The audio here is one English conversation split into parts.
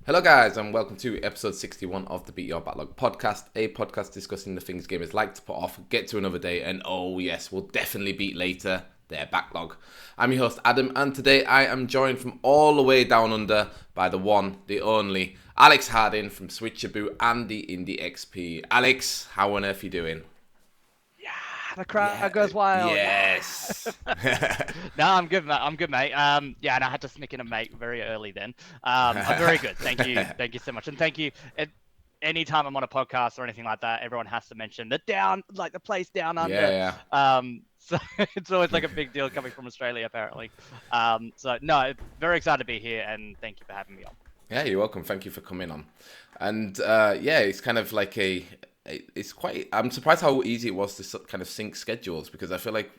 Hello, guys, and welcome to episode 61 of the Beat Your Backlog podcast, a podcast discussing the things gamers like to put off, get to another day, and oh, yes, will definitely beat later their backlog. I'm your host, Adam, and today I am joined from all the way down under by the one, the only, Alex Harding from Switchaboo and the IndiEXP. Alex, how on earth are you doing? Yeah, the crowd Yeah, goes wild. Yeah. yes. No, I'm good, mate. I'm good, mate. Yeah, and I had to sneak in a mate very early then. I'm very good. Thank you so much, and thank you. Anytime I'm on a podcast or anything like that, everyone has to mention the place down under. Yeah, So it's always like a big deal coming from Australia, apparently. So no, very excited to be here, and thank you for having me on. yeah, you're welcome. Thank you for coming on. And yeah, it's kind of like it's quite. I'm surprised how easy it was to kind of sync schedules because I feel like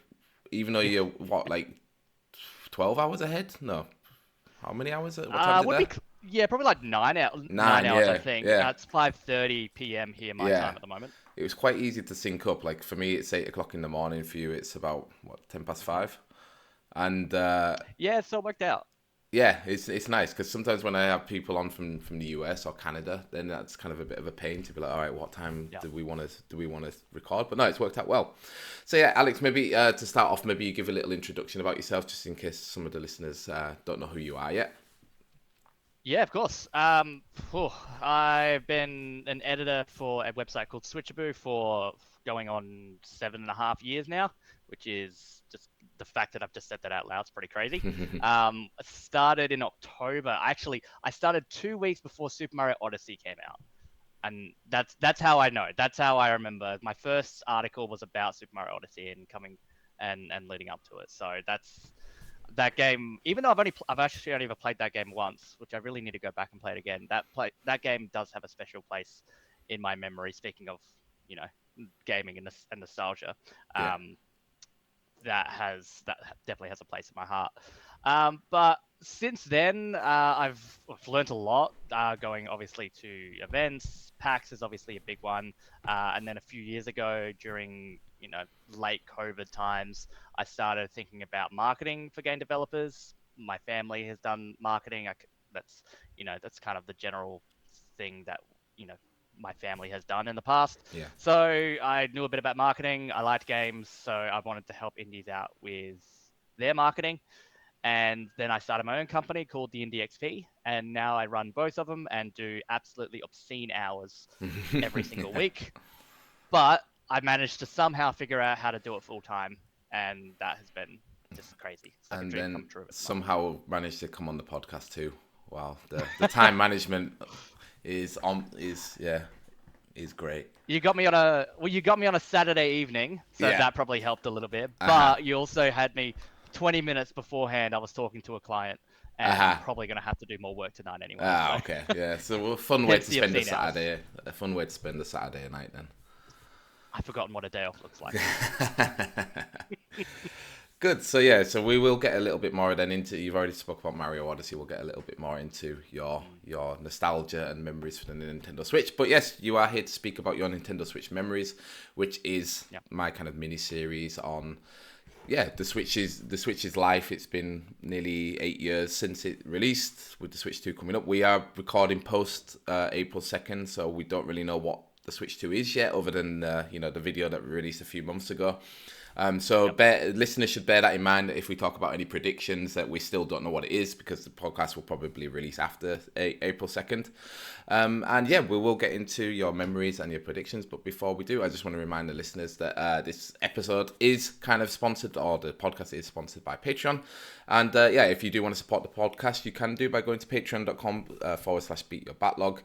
even though you're like 12 hours ahead, no, how many hours? What time is it Would be there? yeah, probably like 9 hours. Nine Nine. hours, I Yeah, think. yeah, It's 5:30 p.m. here, my yeah. time at the moment. It was quite easy to sync up. Like for me, it's 8 o'clock in the morning. For you, it's about what 5:10, and Yeah, so it worked out. yeah, it's nice because sometimes when I have people on from the US or Canada, then that's kind of a bit of a pain to be like, all right, what time Yeah. do we want to record? But no, it's worked out well. So yeah, Alex, maybe to start off, maybe you give a little introduction about yourself, just in case some of the listeners don't know who you are yet. Yeah, of course. I've been an editor for a website called Switchaboo for going on 7.5 years now, which is just the fact that I've just said that out loud is pretty crazy. I started in October. Actually, I started 2 weeks before Super Mario Odyssey came out. And that's how I know. That's how I remember. My first article was about Super Mario Odyssey and coming and leading up to it. So that's that game. Even though I've actually only ever played that game once, which I really need to go back and play it again. That game does have a special place in my memory. Speaking of you know gaming and nostalgia, Yeah. um, that definitely has a place in my heart. But since then, I've learned a lot. Going obviously to events, PAX is obviously a big one, and then a few years ago during late COVID times, I started thinking about marketing for game developers. My family has done marketing. That's that's kind of the general thing that you know my family has done in the past. Yeah. So I knew a bit about marketing. I liked games, so I wanted to help indies out with their marketing. And then I started my own company called the IndiEXP, and now I run both of them and do absolutely obscene hours every single week. But I managed to somehow figure out how to do it full time, and that has been just crazy. It's like a And dream then come true at the moment. somehow managed to come on the podcast too. Wow, the time management is great. You got me on a Saturday evening, so Yeah. that probably helped a little bit. Uh-huh. But you also had me 20 minutes beforehand. I was talking to a client, and I'm Uh-huh. probably going to have to do more work tonight anyway. Ah, So okay. Yeah. So a fun way hence to the spend a obscene hours. Saturday. A fun way to spend a Saturday night then. I've forgotten what a day off looks like. Good. So yeah, so we will get a little bit more then into. You've already spoke about Mario Odyssey. We'll get a little bit more into your Mm, your nostalgia and memories for the Nintendo Switch. But yes, you are here to speak about your Nintendo Switch memories, which is yeah. my kind of mini series on the Switch's life. It's been nearly 8 years since it released. With the Switch 2 coming up, we are recording post April 2nd, so we don't really know what the Switch 2 is yet, other than the video that we released a few months ago. So Yep. listeners should bear that in mind if we talk about any predictions that we still don't know what it is because the podcast will probably release after April 2nd. And yeah, we will get into your memories and your predictions. But before we do, I just want to remind the listeners that this episode is kind of sponsored, or the podcast is sponsored by Patreon. And yeah, if you do want to support the podcast, you can do by going to patreon.com/beat your backlog.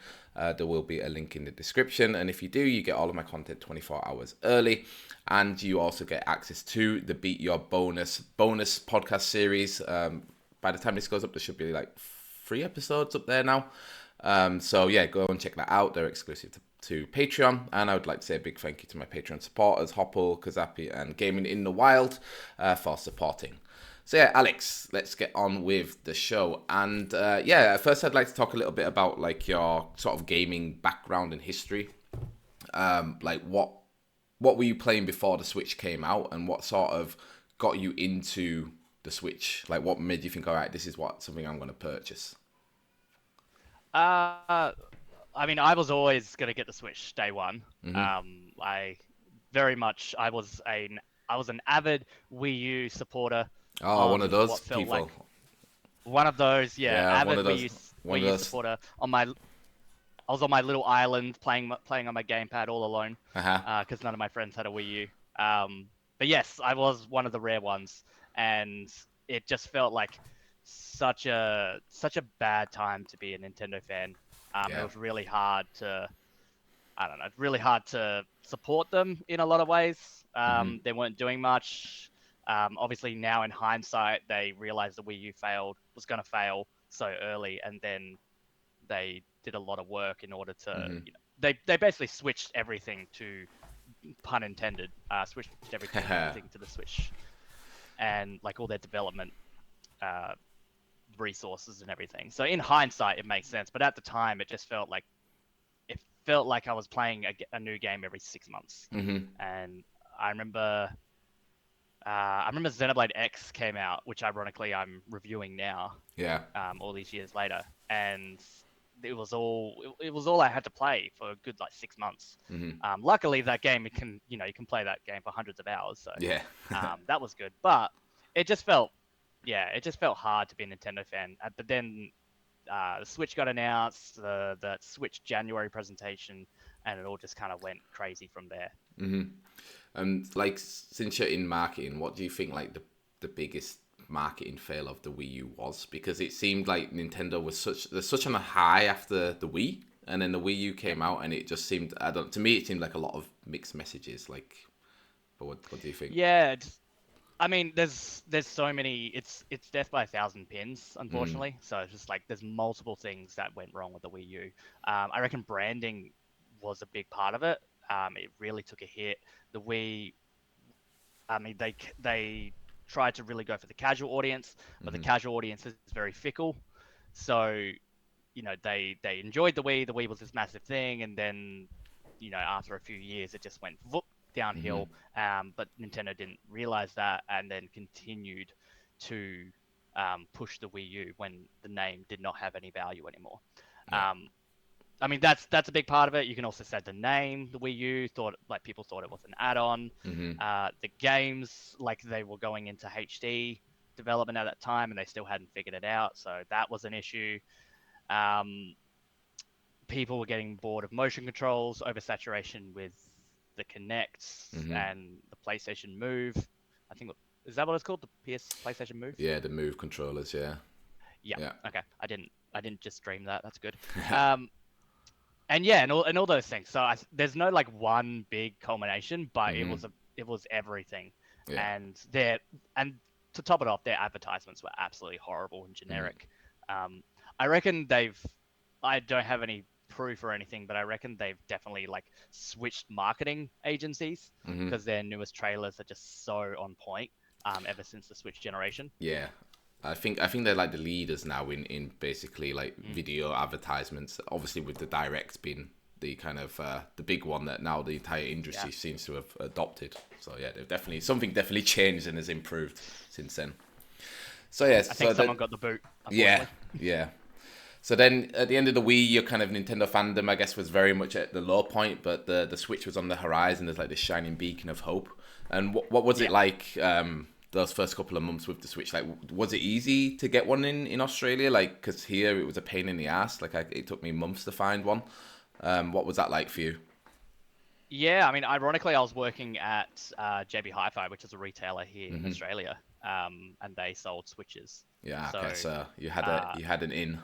There will be a link in the description. And if you do, you get all of my content 24 hours early. And you also get access to the Beat Your bonus podcast series. By the time this goes up, there should be like 3 episodes up there now. So yeah, go and check that out. They're exclusive to Patreon. And I would like to say a big thank you to my Patreon supporters, Hopple, Kazapi, and Gaming in the Wild for supporting. So yeah, Alex, let's get on with the show. And yeah, first I'd like to talk a little bit about like your sort of gaming background and history. Like what were you playing before the Switch came out, and what sort of got you into the Switch? Like, what made you think, all right, this is something I'm going to purchase? Uh, I mean, I was always gonna get the Switch day one. Hmm. I very much I was an avid Wii U supporter Oh, one of of those what felt people. like one of those, yeah, Yeah, avid one Wii of U those. supporter on my I was on my little island playing on my gamepad all alone, Uh-huh. because none of my friends had a Wii U. But yes, I was one of the rare ones, and it just felt like such a bad time to be a Nintendo fan. It Yeah. was really hard to I don't know, it's really hard to support them in a lot of ways. Hmm. They weren't doing much. Obviously, now in hindsight, they realized the Wii U was going to fail so early, and then they did a lot of work in order to, Hmm. they basically switched everything to, pun intended, switched everything to the Switch, and like all their development uh, resources and everything. So in hindsight, it makes sense, but at the time, it felt like I was playing a new game every 6 months. Hmm. And I remember, I remember Xenoblade X came out, which ironically I'm reviewing now, Yeah. all these years later, and it was all I had to play for a good like 6 months. Hmm. Luckily, that game you can play that game for hundreds of hours, so Yeah. that was good. But it just felt, yeah, it just felt hard to be a Nintendo fan. But then the Switch got announced, the Switch January presentation, and it all just kind of went crazy from there. Hmm. Like since you're in marketing, what do you think like the biggest marketing fail of the Wii U was? Because it seemed like Nintendo was such on a high after the Wii, and then the Wii U Yep. came out, and it just seemed I don't to me it seemed like a lot of mixed messages. Like, but what do you think? Yeah, I mean, there's so many. It's death by a thousand pins, Mm. unfortunately. So it's just like there's multiple things that went wrong with the Wii U. I reckon branding was a big part of it. It really took a hit. The Wii, I mean, they tried to really go for the casual audience, but the Hmm. casual audience is very fickle. So they enjoyed the Wii. The Wii was this massive thing, and then after a few years, it just went whoop, Hmm. downhill. But Nintendo didn't realize that, and then continued to push the Wii U when the name did not have any value anymore. Yeah. Um, I mean, that's a big part of it. You can also say the name, the Wii U, people thought it was an add-on. Hmm. The games, like they were going into HD development at that time, and they still hadn't figured it out, so that was an issue. Um, People were getting bored of motion controls, oversaturation with the Kinect Hmm. and the PlayStation Move. I think is that what it's called? The PlayStation Move? Yeah, the Move controllers. Yeah. Yeah. Yeah. Okay. I didn't just stream that. That's good. Um, and yeah, and all those things. So there's no like one big culmination, but Hmm. it was everything. Yeah. And their and to top it off, their advertisements were absolutely horrible and Hmm. generic. I reckon they've. I don't have any proof or anything, but I reckon they've definitely like switched marketing agencies Hmm. because their newest trailers are just so on point. Ever since the Switch generation. Yeah. I think they're like the leaders now in basically like Mm. video advertisements. Obviously, with the direct being the kind of the big one that now the entire Yeah. industry seems to have adopted. So yeah, they've definitely something definitely changed and has improved since then. So yes, I so think that someone got the boot, yeah, unfortunately. yeah. So then at the end of the Wii, your kind of Nintendo fandom, I guess, was very much at the low point, but the Switch was on the horizon. There's like this shining beacon of hope. And what was it Yeah. like those first couple of months with the Switch? Like, was it easy to get one in Australia? Like, because here it was a pain in the ass. Like, it took me months to find one. What was that like for you? Yeah, I mean, ironically, I was working at JB Hi-Fi, which is a retailer here in Hmm. Australia, and they sold Switches. Yeah, okay, So so uh, you had an in.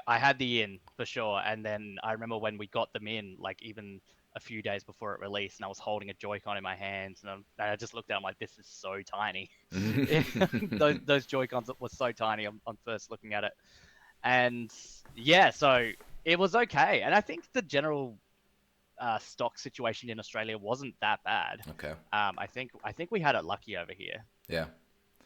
I had the in for sure, and then I remember when we got them in, like even a few days before it released, and I was holding a Joy-Con in my hands, and I just looked at it, I'm like, this is so tiny. Those Joy-Cons were so tiny on first looking at it, and yeah, so it was okay, and I think the general stock situation in Australia wasn't that bad. Okay, I think we had it lucky over here, yeah.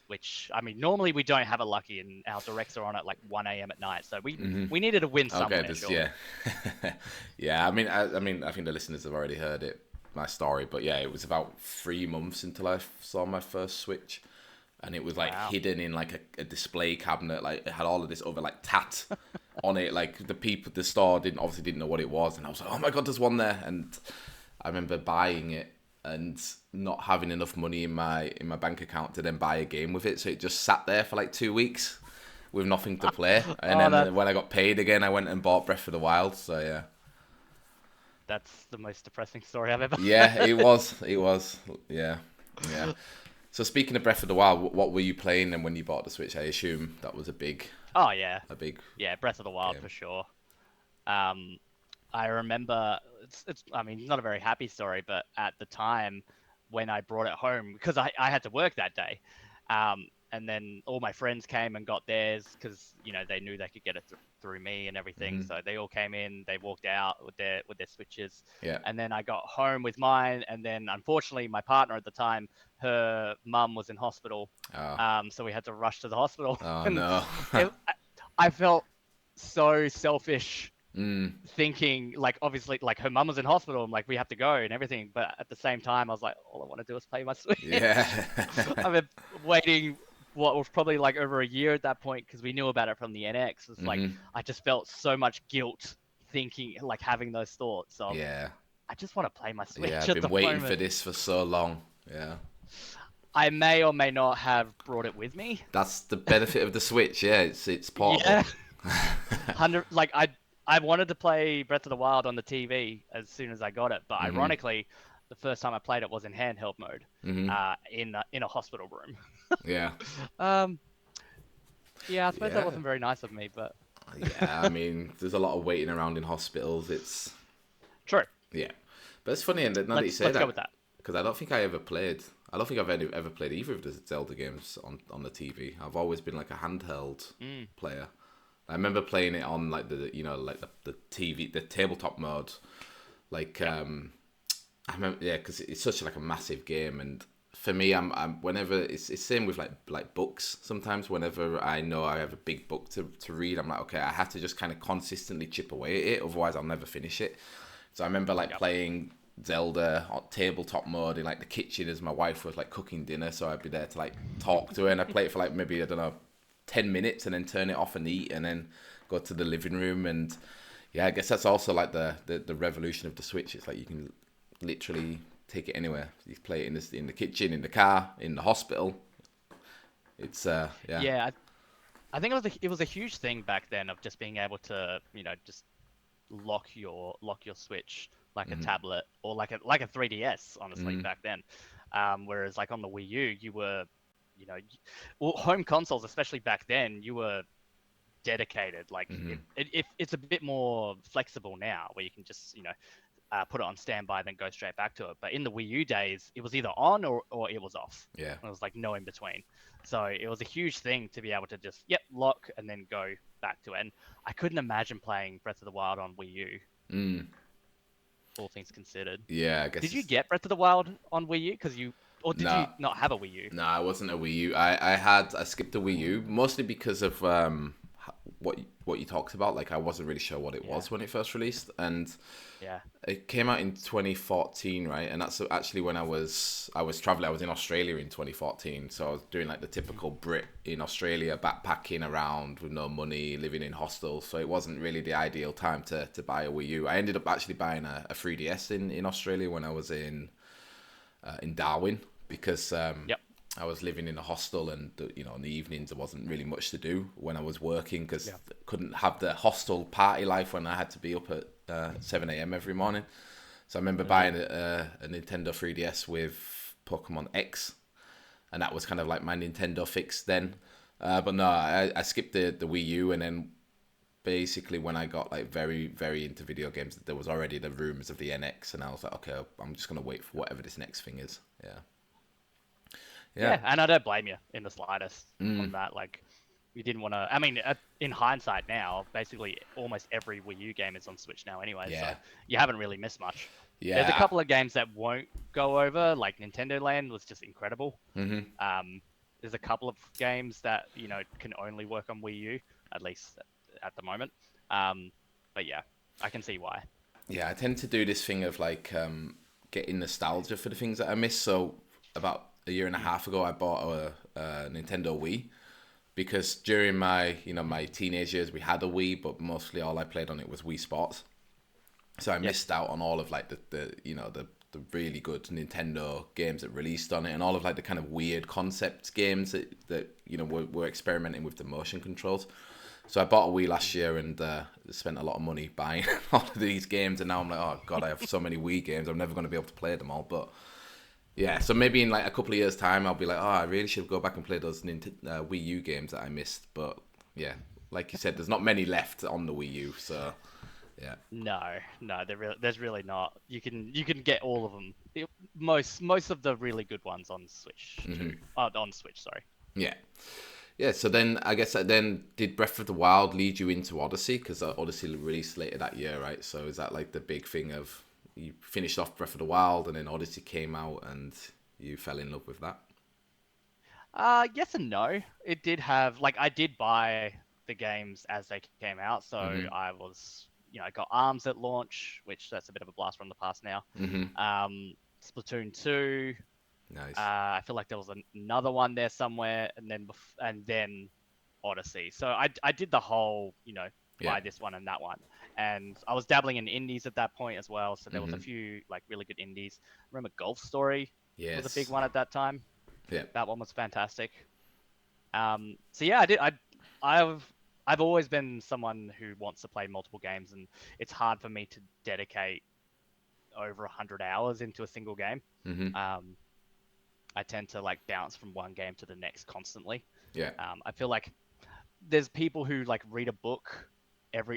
which I mean normally we don't have it lucky, and our directs are on at like 1 a.m. at night, so Hmm. we needed to win Okay, somewhere, this surely. yeah, yeah. I mean, I think the listeners have already heard it, my story, but yeah, it was about 3 months until I saw my first Switch. and it was like Wow. hidden in like a display cabinet. Like it had all of this other like tat on it. Like the people at the store didn't know what it was, and I was like, oh my god, there's one there. And I remember buying it and not having enough money in my bank account to then buy a game with it, so it just sat there for like 2 weeks with nothing to play. And Oh, then when I got paid again, I went and bought Breath of the Wild. So yeah. that's the most depressing story I've ever Yeah, heard. it was. It was. Yeah. Yeah. So speaking of Breath of the Wild, what were you playing then when you bought the Switch? I assume that was Oh yeah, a big yeah, Breath of the Wild for game. sure. Um, I remember it's I mean, not a very happy story, but at the time when I brought it home, because I had to work that day, and then all my friends came and got theirs because they knew they could get it through me and everything. Hmm. So they all came in, they walked out with their Switches, Yeah. and then I got home with mine, and then unfortunately my partner at the time, her mum was in hospital, Oh, so we had to rush to the hospital, oh and no. I felt so selfish Mm, thinking like obviously like her mum was in hospital and like we have to go and everything, but at the same time I was like, all I want to do is play my yeah. Switch. I've been waiting what was probably like over a year at that point because we knew about it from the NX. It's like Hmm. I just felt so much guilt thinking like having those thoughts of Yeah. I just want to play my Yeah. Switch I've at been the waiting for moment. this for so long. Yeah. I may or may not have brought it with me. That's the benefit of the Switch. Yeah, it's portable. Yeah. 100 like I wanted to play Breath of the Wild on the TV as soon as I got it, but Hmm. ironically, the first time I played it was in handheld mode, Hmm. in a hospital room. Yeah. Um, yeah, I suppose that Yeah. wasn't very nice of me, but Yeah. I mean, there's a lot of waiting around in hospitals. It's true. yeah, but it's funny, and now that you say Let's go that, with that. because I don't think I ever played. I don't think I've ever played either of the Zelda games on the TV. I've always been like a handheld Mm, player. I remember playing it on like like the TV, the tabletop mode. Like yeah, I remember, yeah, because it's such like a massive game, and for me, I'm whenever it's same with like books. Sometimes whenever I know I have a big book to read, I'm like, okay, I have to just kind of consistently chip away at it, otherwise I'll never finish it. So I remember like yep. playing Zelda on tabletop mode in like the kitchen as my wife was like cooking dinner, so I'd be there to like talk to her, and I play it for like maybe I don't know 10 minutes, and then turn it off and eat, and then go to the living room. And yeah, I guess that's also like the revolution of the Switch. It's like you can literally take it anywhere. You can play it in the kitchen, in the car, in the hospital. It's yeah. Yeah, I think it was a huge thing back then of just being able to just lock your Switch like a Hmm. tablet or like a 3DS, honestly, Hmm. back then. Whereas like on the Wii U, you were, you know, well, home consoles, especially back then, you were dedicated. Like Hmm. if it's a bit more flexible now, where you can just put it on standby, then go straight back to it. But in the Wii U days, it was either on or it was off. Yeah. It was like no in between. So it was a huge thing to be able to just lock and then go back to it. And I couldn't imagine playing Breath of the Wild on Wii U, Mm. all things considered. Yeah, I guess Did you it's get Breath of the Wild on Wii U? Or did you no. not have a Wii U? No, I wasn't a Wii U. I skipped the Wii U mostly because of what you talked about. Like I wasn't really sure what it Yeah, was when it first released, and yeah. it came out in 2014, right? And that's actually when I was traveling. I was in Australia in 2014, so I was doing like the typical Brit in Australia, backpacking around with no money, living in hostels. So it wasn't really the ideal time to buy a Wii U. I ended up actually buying a 3DS in Australia when I was in Darwin, because Yep. I was living in a hostel, and in the evenings there wasn't really much to do when I was working, because Yeah. couldn't have the hostel party life when I had to be up at 7 a.m. every morning. So I remember buying a Nintendo 3DS with Pokemon X, and that was kind of like my Nintendo fix then. But no, I skipped the Wii U, and then basically when I got like very, very into video games, there was already the rumors of the NX, and I was like, okay, I'm just gonna wait for whatever this next thing is. Yeah, yeah. Yeah, and I don't blame you in the slightest Mm, on that. Like, you didn't want to. I mean, in hindsight now, basically almost every Wii U game is on Switch now anyway, so yeah, you haven't really missed much. There's a yeah. couple of games that won't go over, like Nintendo Land was just incredible. Hmm. Um, there's a couple of games that can only work on Wii U, at least at the moment. Um, but yeah, I can see why. Yeah, I tend to do this thing of like getting nostalgia for the things that I miss. So about a year and a half ago, I bought a Nintendo Wii because during my my teenage years we had a Wii, but mostly all I played on it was Wii Sports. So I Yep. missed out on all of like the really good Nintendo games that released on it, and all of like the kind of weird concept games that were experimenting with the motion controls. So I bought a Wii last year and spent a lot of money buying all of these games, and now I'm like, oh god, I have so many Wii games. I'm never going to be able to play them all. But yeah, so maybe in like a couple of years' time, I'll be like, oh, I really should go back and play those Wii U games that I missed. But yeah, like you said, there's not many left on the Wii U, so yeah. No, there's really not. You can get all of them. Most of the really good ones on Switch too. On Switch, sorry. Yeah. Yeah, so then I guess then did Breath of the Wild lead you into Odyssey? Because Odyssey released later that year, right? So is that like the big thing of you finished off Breath of the Wild and then Odyssey came out and you fell in love with that? Yes and no. It did have like I did buy the games as they came out, so Mm-hmm. I was I got Arms at launch, which that's a bit of a blast from the past now. Mm-hmm. Splatoon 2. Nice. I feel like there was another one there somewhere, and then Odyssey. So I did the whole Yeah. buy this one and that one, and I was dabbling in indies at that point as well. So there was a Mm-hmm. few like really good indies. I remember Golf Story was a big Yes. one at that time. Yeah. That one was fantastic. So yeah, I did. I've I've always been someone who wants to play multiple games, and it's hard for me to dedicate over 100 hours into a single game. Mm-hmm. Um, I tend to like bounce from one game to the next constantly. Yeah. I feel like there's people who like read a book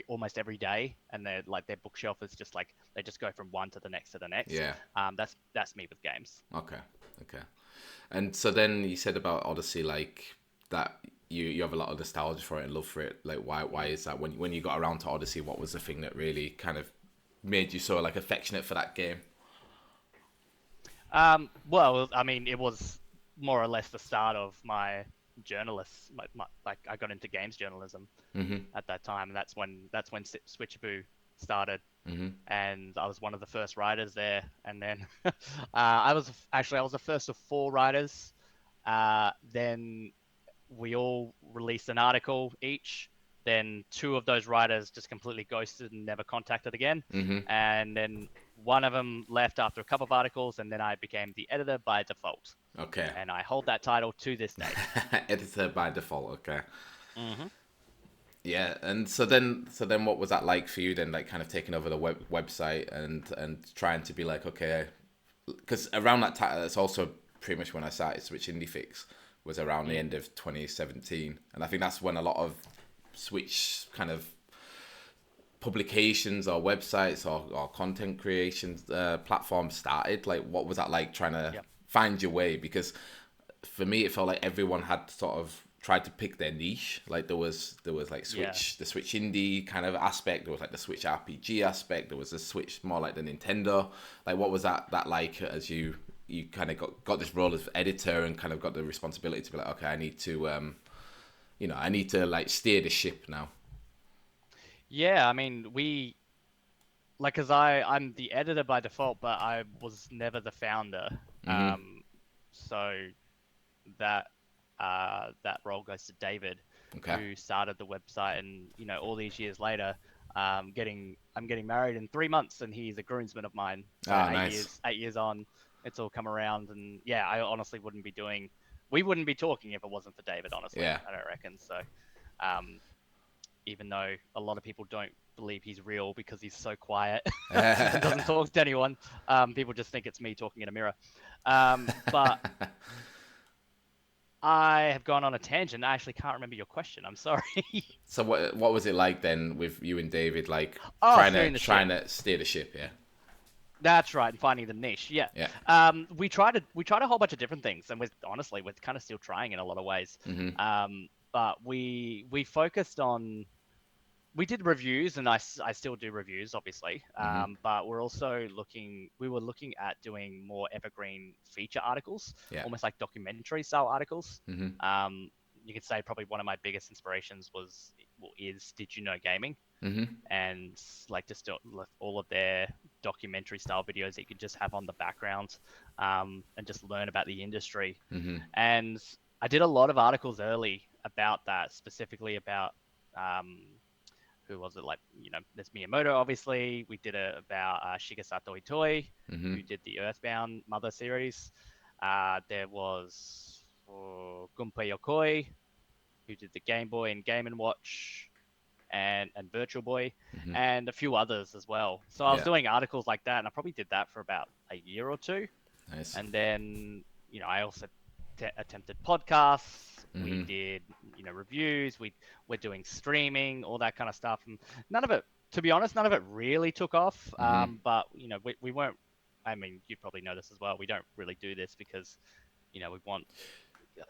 almost every day, and they're like their bookshelf is just like they just go from one to the next to the next. Yeah. That's me with games. Okay. Okay. And so then you said about Odyssey, like that you have a lot of nostalgia for it and love for it. Like why is that? When you got around to Odyssey, what was the thing that really kind of made you so like affectionate for that game? Well, I mean, it was more or less the start of my journalist. Like I got into games journalism Mm-hmm. at that time, and that's when Switchaboo started, Mm-hmm. and I was one of the first writers there. And then I was the first of four writers. Then we all released an article each. Then two of those writers just completely ghosted and never contacted again. Mm-hmm. And then one of them left after a couple of articles, and then I became the editor by default. Okay. And I hold that title to this day. Editor by default. Okay. Hmm. Yeah, and so then what was that like for you then, like kind of taking over the website and trying to be like, okay, because around that time that's also pretty much when I started Switch Indie Fix was around the Mm. end of 2017, and I think that's when a lot of Switch kind of publications or websites or content creations platforms started. Like what was that like trying to Yep. find your way? Because for me it felt like everyone had sort of tried to pick their niche. Like there was like Yeah. the Switch indie kind of aspect, there was like the Switch RPG aspect, there was the Switch more like the Nintendo. Like what was that like as you kind of got this role as editor and kind of got the responsibility to be like, okay, I need to I need to like steer the ship now. Yeah, I mean, cause I'm the editor by default, but I was never the founder. Mm-hmm. So that that role goes to David, Okay. who started the website, and all these years later, I'm getting married in 3 months, and he's a groomsman of mine. So Ah, eight nice. years, 8 years on, it's all come around, and yeah, I honestly we wouldn't be talking if it wasn't for David. Honestly, Yeah. I don't reckon so. Um, Even though a lot of people don't believe he's real because he's so quiet and doesn't talk to anyone. People just think it's me talking in a mirror. But I have gone on a tangent. I actually can't remember your question. I'm sorry. So what was it like then with you and David, like Oh, trying to steering the ship. steer the ship? Yeah. That's right, and finding the niche. Yeah. Yeah. We tried a whole bunch of different things, and we're kind of still trying in a lot of ways. Mm-hmm. But we focused on we did reviews, and I still do reviews, obviously. Mm-hmm. But we were looking at doing more evergreen feature articles, Yeah. almost like documentary style articles. Mm-hmm. You could say probably one of my biggest inspirations is Did You Know Gaming? Mm-hmm. And like just all of their documentary style videos that you could just have on the background, and just learn about the industry. Mm-hmm. And I did a lot of articles early about that, specifically about um, who was it? Like, there's Miyamoto, obviously. We did it about Shigesato Itoi, Mm-hmm. who did the Earthbound Mother series. There was Gunpei Yokoi, who did the Game Boy and Game and Watch, and Virtual Boy, Mm-hmm. and a few others as well. So I was Yeah. doing articles like that, and I probably did that for about a year or two. Nice. And then, I also attempted podcasts. We Mm-hmm. did, reviews. We're doing streaming, all that kind of stuff. And none of it, to be honest, none of it really took off. Mm-hmm. But we weren't. I mean, you probably know this as well. We don't really do this because, we want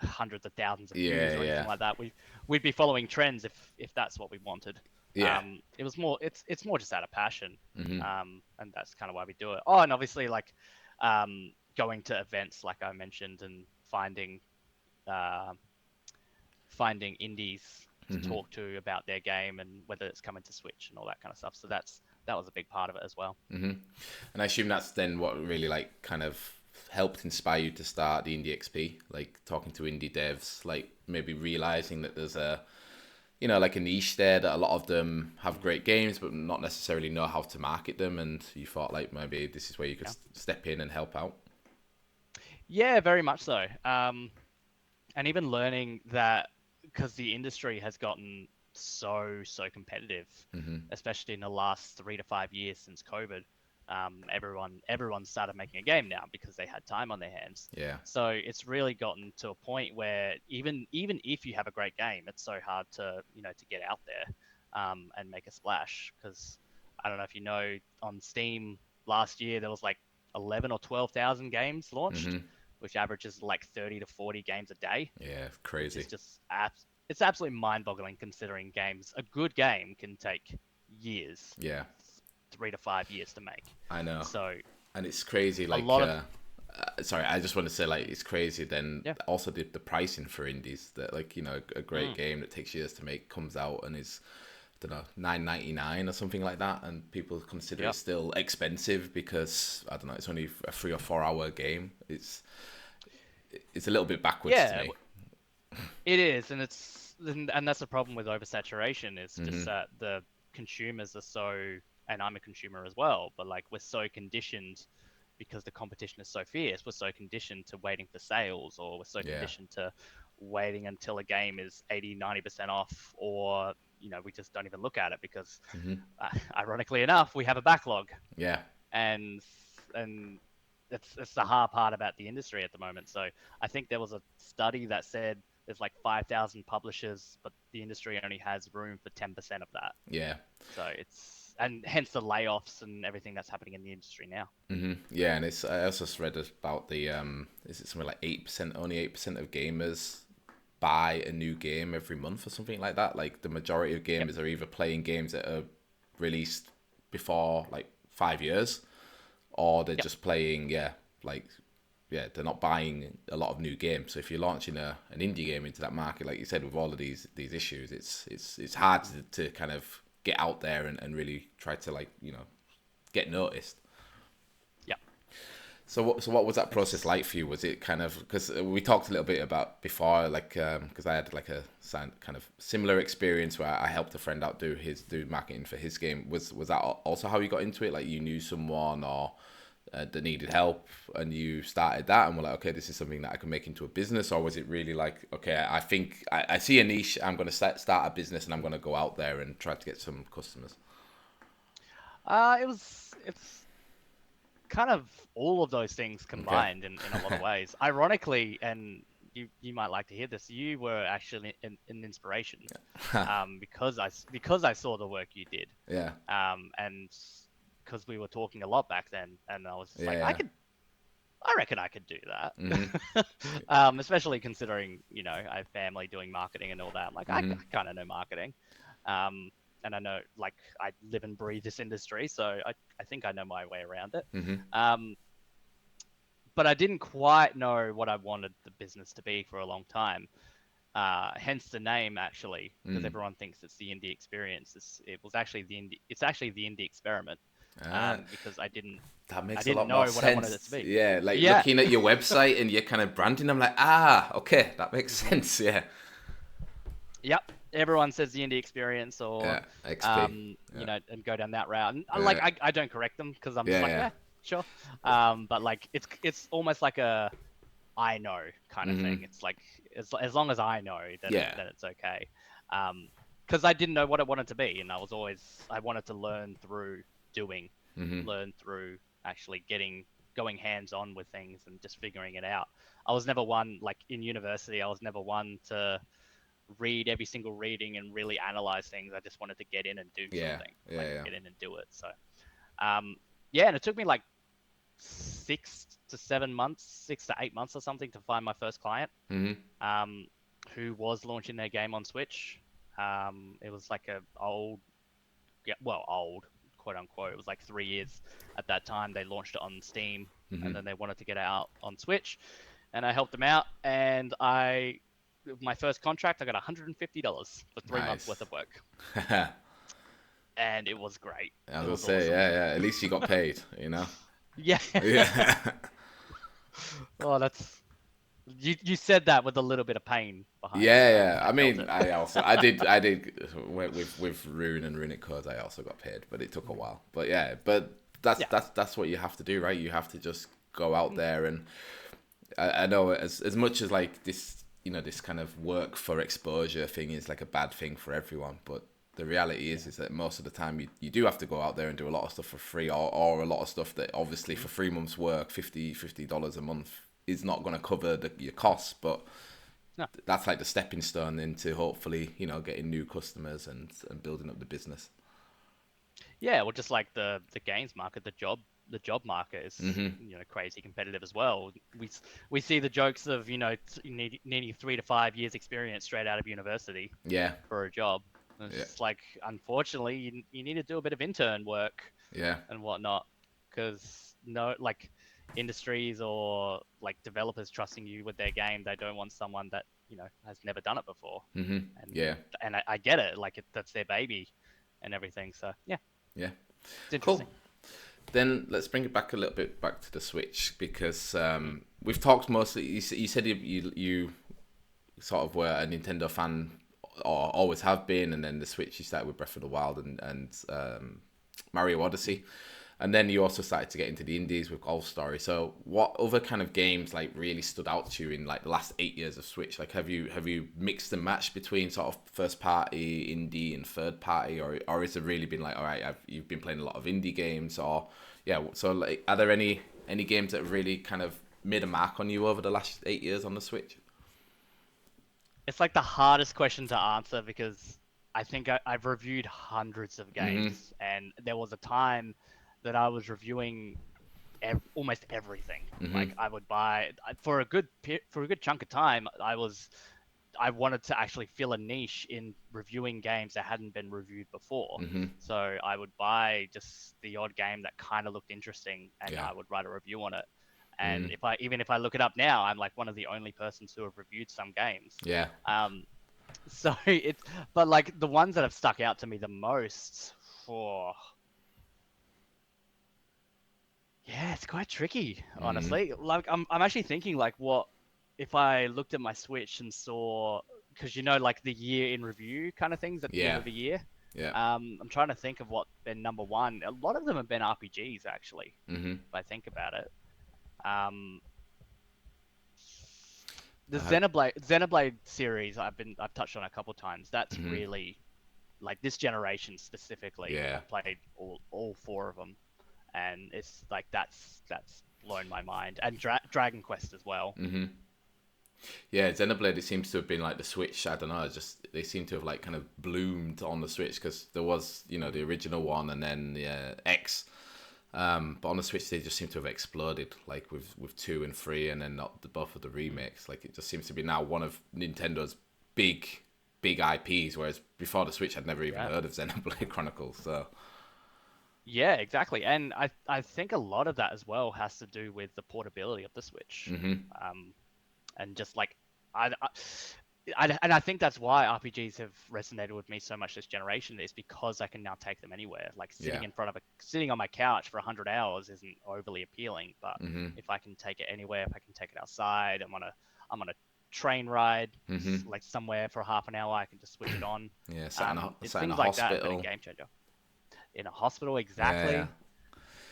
hundreds of thousands of views Yeah. or anything Yeah. like that. We'd be following trends if that's what we wanted. Yeah. It was more. It's more just out of passion. Mm-hmm. And that's kind of why we do it. Oh, and obviously, like, going to events, like I mentioned, and uh, finding indies to Mm-hmm. talk to about their game and whether it's coming to Switch and all that kind of stuff. So that was a big part of it as well. Mm-hmm. And I assume that's then what really like kind of helped inspire you to start the IndiEXP, like talking to indie devs, like maybe realizing that there's a like a niche there that a lot of them have great games but not necessarily know how to market them, and you thought like maybe this is where you could Yeah. step in and help out. Yeah, very much so. And even learning that, because the industry has gotten so competitive, Mm-hmm. especially in the last 3 to 5 years since COVID. Everyone started making a game now because they had time on their hands. Yeah. So it's really gotten to a point where even if you have a great game, it's so hard to get out there, and make a splash. Because I don't know if you know, on Steam last year there was like 11 or 12,000 games launched, Mm-hmm. which averages like 30 to 40 games a day, Yeah, which crazy. is just it's absolutely mind-boggling, considering a good game can take years, Yeah, 3 to 5 years to make. I know. So And it's crazy a like lot of sorry, I just want to say like it's crazy then yeah. also the pricing for indies that like a great Mm, game that takes years to make comes out and is, I don't know, 9.99 or something like that, and people consider yeah. it still expensive because I don't know, it's only a 3 or 4 hour game. It's a little bit backwards to Yeah, me. it is, and that's the problem with oversaturation, is just Hmm. that the consumers are so, and I'm a consumer as well, but like, we're so conditioned, because the competition is so fierce. We're so conditioned to waiting for sales, or we're so Yeah. conditioned to waiting until a game is 80, 90% off, or we just don't even look at it because, Hmm. ironically enough, we have a backlog. Yeah. And it's the hard part about the industry at the moment. So I think there was a study that said there's like 5,000 publishers, but the industry only has room for 10% of that. Yeah. So and hence the layoffs and everything that's happening in the industry now. Hmm. Yeah, and it's I also read about the is it something like 8%, only 8% of gamers buy a new game every month or something like that. Like the majority of Yep. gamers are either playing games that are released before like 5 years, or they're Yep. just playing, like they're not buying a lot of new games. So if you're launching an indie game into that market, like you said, with all of these issues, it's hard to kind of get out there and really try to like get noticed. Yep. So what was that process It's like for you? Was it kind of, because we talked a little bit about before, like because I had like a kind of similar experience where I helped a friend out do marketing for his game. Was that also how you got into it? Like you knew someone or that needed help and you started that and were like, okay, this is something that I can make into a business? Or was it really like, okay, I think I see a niche, I'm going to start a business and I'm going to go out there and try to get some customers? it's kind of all of those things Okay. combined in a lot of ways. Ironically, and you might like to hear this, you were actually an inspiration, because I saw the work you did, Yeah. and because we were talking a lot back then, and I was just like, Yeah. I reckon I could do Hmm. that. Especially considering, I have family doing marketing and all that. I'm like, I Hmm. kind of know marketing. Um, and I know, like, I live and breathe this industry, so I think I know my way around it. Hmm. Um, but I didn't quite know what I wanted the business to be for a long time. Hence the name, actually, because Mm. everyone thinks it's the indie experience. It's actually the indie experiment. Ah, because that I makes a didn't lot more know what I wanted it to sense. be. Yeah, like Yeah. looking at your website and your kind of branding, I'm like, okay, that makes hmm sense. Yeah, Yep. Everyone says the indie experience or, yeah, XP. you Yeah, know, and go down that route. And yeah, I don't correct them because I'm just yeah, like, yeah. sure. But like, it's almost like a I know kind of thing. It's like as long as I know, Yeah. then it's okay. Because I didn't know what it wanted to be, and I wanted to learn through doing, learn through actually going hands on with things and just figuring it out. I was never one like in university. I was never one to read every single reading and really analyze things. I just wanted to get in and do Yeah, something, yeah, like yeah. get in and do it. So, um, yeah, and it took me like 6 to 7 months, 6 to 8 months or something to find my first client, Mm-hmm. um, who was launching their game on Switch. It was like a old, yeah, well, old, quote unquote. It was like 3 years at that time. They launched it on Steam, Mm-hmm. and then they wanted to get it out on Switch, and I helped them out. And my first contract, I got $150 for 3 months Nice. worth of work, I and it was great. was It gonna was say, awesome. yeah, yeah. At least you got paid, you know. Yeah. Yeah. Oh, that's you said that with a little bit of pain behind it, Yeah, and yeah. I I felt mean, it. I did with Rune and Runic Codes. I also got paid, but it took a Mhm. while. But yeah, but that's Yeah. that's that's what you have to do, right? You have to just go out Mm. there, and I know as much as like this, this kind of work for exposure thing is like a bad thing for everyone, but the reality Yeah. is that most of the time you do have to go out there and do a lot of stuff for free, or a lot of stuff that obviously Mhm. for 3 months work, $50 a month is not going to cover your costs, but No. that's like the stepping stone into hopefully getting new customers and building up the business. Yeah, well, just like the games market, the job market is Hmm. crazy competitive as well. We see the jokes of needing 3 to 5 years experience straight out of university Yeah, for a job. And it's yeah, just like, unfortunately, you need to do a bit of intern work yeah, and whatnot, because no, like industries or like developers trusting you with their game, they don't want someone that has never done it before, hmm, and yeah, I get it, like that's their baby and everything. So yeah, yeah. it's Cool. interesting. Then let's bring it back a little bit back to the Switch, because Mm. we've talked mostly. You said you sort of were a Nintendo fan, or always have been, and then the Switch you started with Breath of the Wild and Mario Odyssey, and then you also started to get into the indies with Golf Story. So what other kind of games like really stood out to you in like the last 8 years of Switch? Like have you mixed and matched between sort of first party, indie, and third party, or has it really been like, all right, you've been playing a lot of indie games, or yeah? So like, are there any games that have really kind of made a mark on you over the last 8 years on the Switch? It's like the hardest question to answer because I think I've reviewed hundreds of Mm-hmm. games, and there was a time that I was reviewing almost everything. Mm-hmm. Like I would buy for a for a good chunk of time. I wanted to actually fill a niche in reviewing games that hadn't been reviewed before. Mm-hmm. So I would buy just the odd game that kind of looked interesting, and Yeah. I would write a review on it. Mm-hmm. And if I look it up now, I'm like one of the only persons who have reviewed some games. Yeah. Um, so it's but like the ones that have stuck out to me the most for yeah, it's quite tricky, Mm-hmm. honestly. Like I'm actually thinking like what if I looked at my Switch and saw because like the year in review kind of things at the end Yeah. of the year. Yeah. I'm trying to think of what been number one. A lot of them have been RPGs actually, Mm-hmm. if I think about it. Um, the I had. Xenoblade series I've touched on a couple times. That's Mm-hmm. really like this generation specifically. Yeah. I've played all four of them, and it's like that's blown my mind. And Dragon Quest as well. Mm-hmm. Yeah, Xenoblade, it seems to have been like the Switch. I don't know. It's just they seem to have like kind of bloomed on the Switch, because there was the original one and then the X. But on the Switch, they just seem to have exploded, like with 2 and 3, and then not both of the remakes. Like it just seems to be now one of Nintendo's big big IPs, whereas before the Switch, I'd never even Yeah. heard of Xenoblade Chronicles. So Yeah, exactly. And I think a lot of that as well has to do with the portability of the Switch. hmm, Um, and just like I and I think that's why RPGs have resonated with me so much this generation, is because I can now take them anywhere. Like Yeah. sitting on my couch for 100 hours isn't overly appealing, but Mm-hmm. if I can take it anywhere, if I can take it outside, I'm on a train ride, Mm-hmm. like somewhere for half an hour, I can just switch it on. Yeah. It's Sat in a things like that have been a hospital. game changer. In a hospital, Yeah. Yeah. exactly.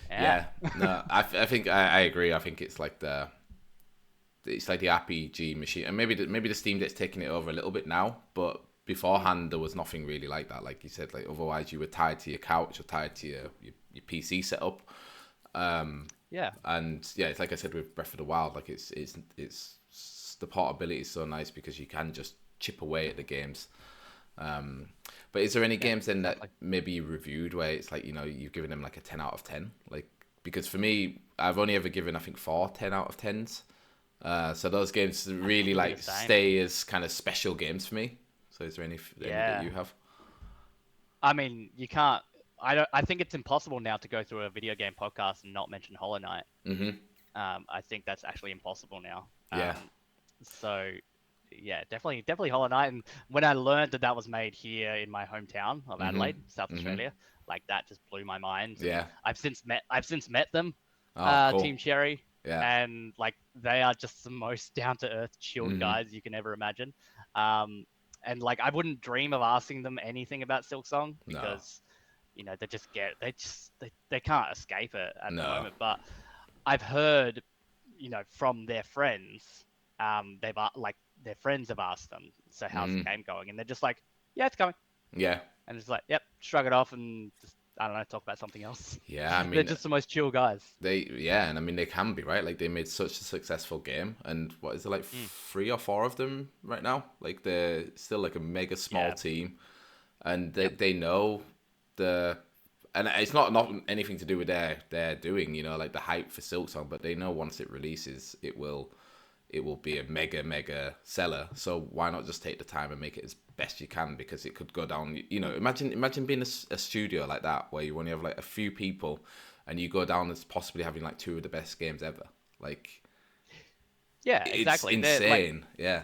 Yeah. Yeah. No, I think I agree. I think it's like the RPG machine, and maybe the Steam Deck's taking it over a little bit now, but beforehand there was nothing really like that. Like you said, like otherwise you were tied to your couch or tied to your PC setup. Yeah. And yeah, it's like I said with Breath of the Wild, like the portability is so nice because you can just chip away at the games. But is there any Yeah. games then that Exactly. maybe you reviewed where it's like, you've given them like a 10 out of 10? Like, because for me, I've only ever given, I think, 4 10 out of 10s. So those games really Probably the like same. stay as kind of special games for me. So is there any that Yeah. you have? I mean, you can't. I don't. I think it's impossible now to go through a video game podcast and not mention Hollow Knight. Mm-hmm. I think that's actually impossible now. Yeah. So yeah, definitely Hollow Knight. And when I learned that that was made here in my hometown of Mm-hmm. Adelaide, South Mm-hmm. Australia, like that just blew my mind. And Yeah. I've since met them, Oh, Team cool. Cherry, Yeah. and like they are just the most down to earth, chilled Mm-hmm. guys you can ever imagine. Um, and like I wouldn't dream of asking them anything about Silksong No. because they can't escape it at the No. moment. But I've heard, from their friends, like their friends have asked them, so how's the Mm-hmm. game going? And they're just like, yeah, it's going, Yeah. and it's like, yep, shrug it off and just, I don't know, talk about something else. Yeah. I They're mean, just the most chill guys. and I mean they can be right. Like they made such a successful game, and what is it like Mm, 3 or 4 of them right now? Like they're still like a mega small yeah, team, and they yep, they know the. And it's not anything to do with their doing, like the hype for Silksong, but they know once it releases, it will be a mega seller. So why not just take the time and make it as best you can, because it could go down. Imagine being a studio like that where you only have like a few people, and you go down as possibly having like 2 of the best games ever. Like yeah, it's exactly. They're like, insane. Yeah.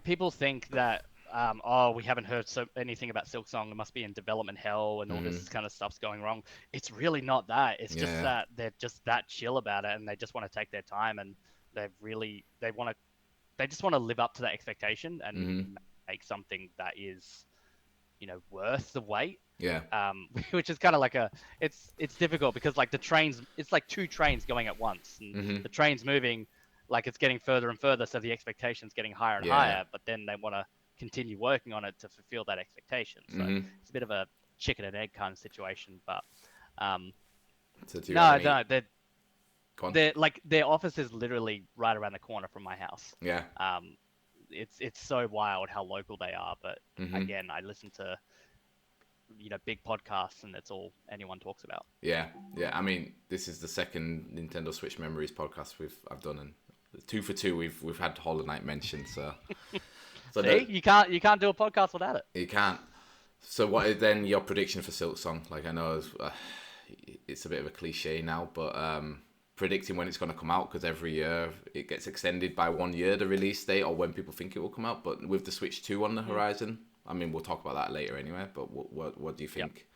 people think that, oh, we haven't heard anything about Silksong. It must be in development hell and all Hmm. this kind of stuff's going wrong. It's really not that. It's just Yeah. that they're just that chill about it, and they just want to take their time, and they just want to live up to that expectation and Hmm. make something that is, worth the wait. Yeah. Which is kind of like it's difficult because like it's like two trains going at once, and Hmm. the train's moving, like it's getting further and further, so the expectation's getting higher and Yeah. higher, but then they want to continue working on it to fulfill that expectation. So Hmm. it's a bit of a chicken and egg kind of situation. But um, So do you have no, any? no, Go on. they're like their office is literally right around the corner from my house. Yeah. It's so wild how local they are. But Hmm. again, I listen to big podcasts, and that's all anyone talks about. Yeah. Yeah. I mean, this is the second Nintendo Switch Memories podcast I've done, and 2 for 2 we've had Hollow Knight mentioned. So See, you can't do a podcast without it. you can't. So what is then your prediction for Silksong? Like I know it's a bit of a cliche now, but predicting when it's going to come out, because every year it gets extended by 1 year, the release date, or when people think it will come out. But with the Switch 2 on the horizon, I mean, we'll talk about that later anyway. But what do you Yep. think?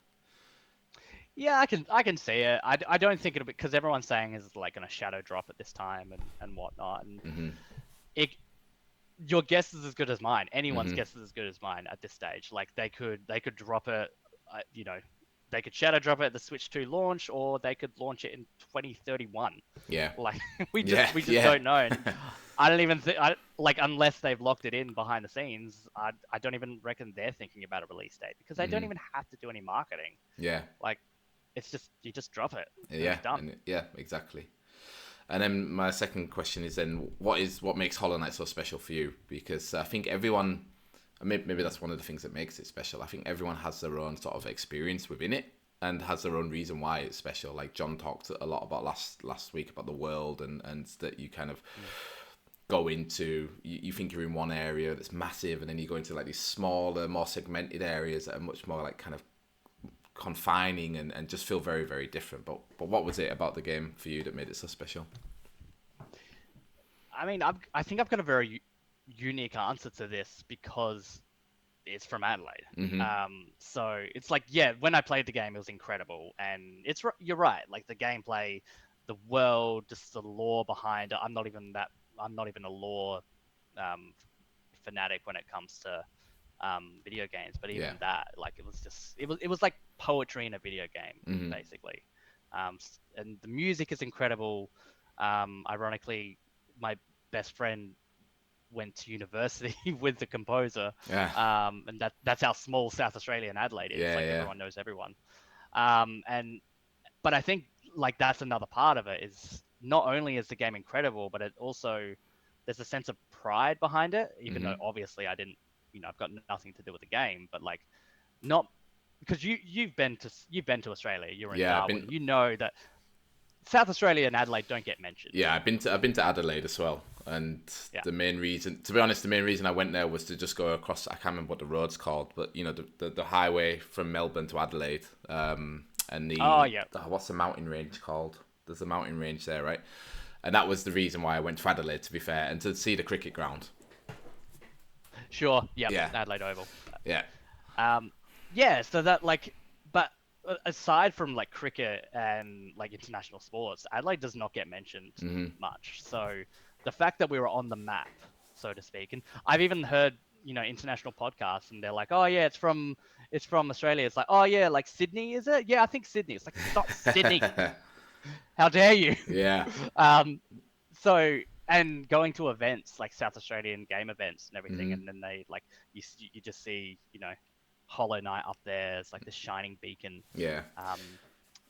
Yeah, I can see it. I don't think it'll be, because everyone's saying is like gonna shadow drop at this time and whatnot, and Hmm. it your guess is as good as mine. Anyone's Hmm. guess is as good as mine at this stage. Like they could drop it, they could shadow drop it at the Switch 2 launch, or they could launch it in 2031. Yeah. Like Yeah. we just Yeah. don't know. And I don't even think, like, unless they've locked it in behind the scenes, I don't even reckon they're thinking about a release date, because they don't Hmm. even have to do any marketing. Yeah. Like, it's just you just drop it and Yeah. it's done. Yeah. Exactly. And then my second question is then what makes Hollow Knight so special for you? Because I think everyone, maybe that's one of the things that makes it special. I think everyone has their own sort of experience within it and has their own reason why it's special. Like John talked a lot about last week about the world and that you kind of go into, you think you're in one area that's massive, and then you go into like these smaller, more segmented areas that are much more like kind of confining and just feel very, very different. But what was it about the game for you that made it so special? I mean, I think I've got a very unique answer to this because it's from Adelaide. Mm-hmm. So it's like, yeah, when I played the game, it was incredible, and you're right. Like the gameplay, the world, just the lore behind it. I'm not even a lore um, fanatic when it comes to video games, but Yeah. even that, like it was like poetry in a video game, Mm-hmm. basically. And the music is incredible. Ironically, my best friend went to university with the composer, Yeah. and that's how small South Australia and Adelaide is. Yeah. Like Yeah. everyone knows everyone. And but I think like that's another part of it is not only is the game incredible, but it also there's a sense of pride behind it. Even Mm-hmm. though obviously I didn't, I've got nothing to do with the game, but like not because you've been to Australia, you're in Yeah. I've been. Darwin, you know that South Australia and Adelaide don't get mentioned. Yeah, I've been to Adelaide as well, and Yeah. the main reason, to be honest, the main reason I went there was to just go across. I can't remember what the road's called, but the highway from Melbourne to Adelaide, and Oh yeah. what's the mountain range called? There's a mountain range there, right? And that was the reason why I went to Adelaide, to be fair, and to see the cricket ground. Sure. Yeah. Yeah, Adelaide Oval. yeah, Um, yeah, so that like, but aside from like cricket and like international sports, Adelaide does not get mentioned mm-hmm. much. So the fact that we were on the map, so to speak, and I've even heard international podcasts, and they're like, oh yeah, it's from Australia. It's like, oh yeah, like Sydney, is it? Yeah, I think Sydney. It's like it's not Sydney. How dare you? Yeah, um, so and going to events like South Australian game events and everything, mm-hmm. and then they like you just see Hollow Knight up there. It's like the shining beacon. Yeah,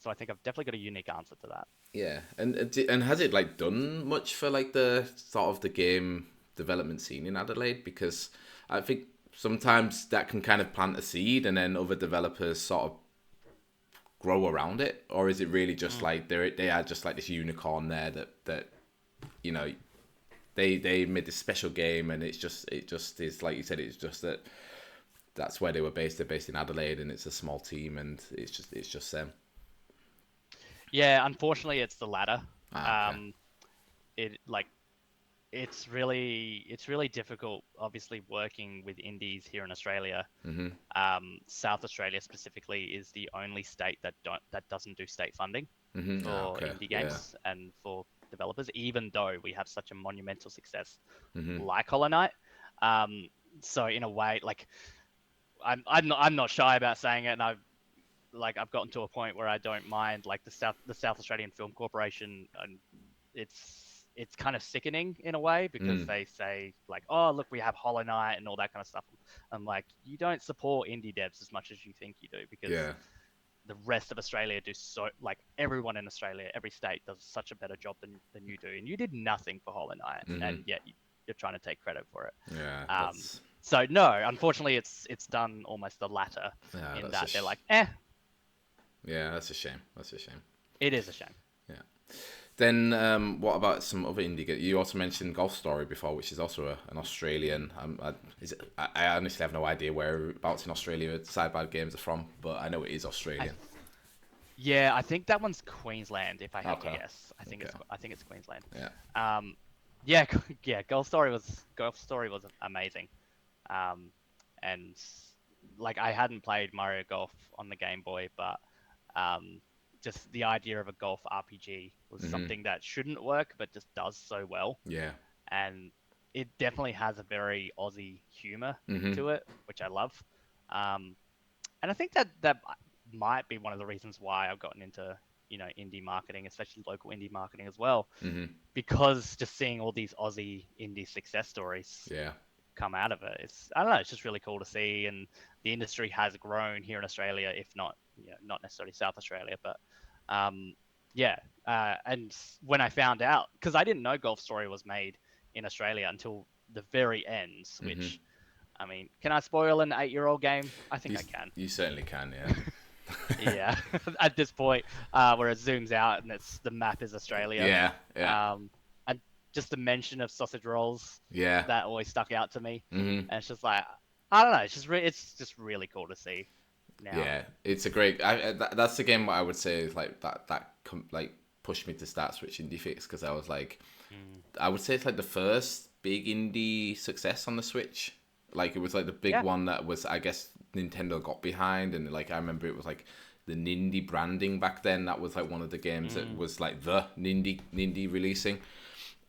So I think I've definitely got a unique answer to that. yeah. And has it like done much for like the sort of the game development scene in Adelaide? Because I think sometimes that can kind of plant a seed, and then other developers sort of grow around it, or is it really just like they are just like this unicorn there that you know they made this special game, and it just is like you said, it's just that's where they were based. They're based in Adelaide, and it's a small team, and it's just them. Yeah, unfortunately, it's the latter. Okay. It like it's really difficult. Obviously, working with indies here in Australia, Mm-hmm. South Australia specifically is the only state that doesn't do state funding Mm-hmm. for Okay. indie Yeah. games and for developers, even though we have such a monumental success Mm-hmm. like Hollow Knight. Um, so in a way, like I'm not shy about saying it, and I've gotten to a point where I don't mind like the South Australian Film Corporation, and it's kind of sickening in a way because Mm. they say like, oh look, we have Hollow Knight and all that kind of stuff. I'm like, you don't support indie devs as much as you think you do, because Yeah. the rest of Australia do so, like everyone in Australia, every state does such a better job than you do, and you did nothing for Hollow Knight, Mm-hmm. and yet you're trying to take credit for it. Yeah. Um, That's so no, unfortunately, it's done almost the latter yeah. in That's that they're like, eh, yeah. That's a shame. That's a shame. it is a shame. Yeah. Then what about some other indie games? You also mentioned Golf Story before, which is also an Australian. I honestly have no idea whereabouts in Australia Sidebar Games are from, but I know it is Australian. Yeah, I think that one's Queensland, if I had Okay. to guess. I think it's Queensland. Yeah. Yeah, yeah. Golf Story was amazing, and like I hadn't played Mario Golf on the Game Boy, but just the idea of a golf RPG was Mm-hmm. something that shouldn't work, but just does so well, Yeah. and it definitely has a very Aussie humor Mm-hmm. to it, which I love. Um, and I think that might be one of the reasons why I've gotten into indie marketing, especially local indie marketing as well, Mm-hmm. because just seeing all these Aussie indie success stories Yeah. come out of it, I don't know, it's just really cool to see, and the industry has grown here in Australia, if not not necessarily South Australia, but yeah. And when I found out, because I didn't know Golf Story was made in Australia until the very end, Mm-hmm. which I mean, can I spoil an 8-year-old game? I think You I can. you certainly can. Yeah. Yeah, at this point, where it zooms out and the map is Australia. Yeah. Yeah. And just the mention of sausage rolls, Yeah. that always stuck out to me. Mm-hmm. And it's just like, I don't know, it's just really cool to see now. Yeah, it's a great. That's the game. What I would say is like like pushed me to start Switch Indie Fix, because I was like, I would say it's like the first big indie success on the Switch. Like it was like the big Yeah. one that was, I guess, Nintendo got behind, and like I remember it was like the Nindy branding back then. That was like one of the games that was like the Nindy releasing.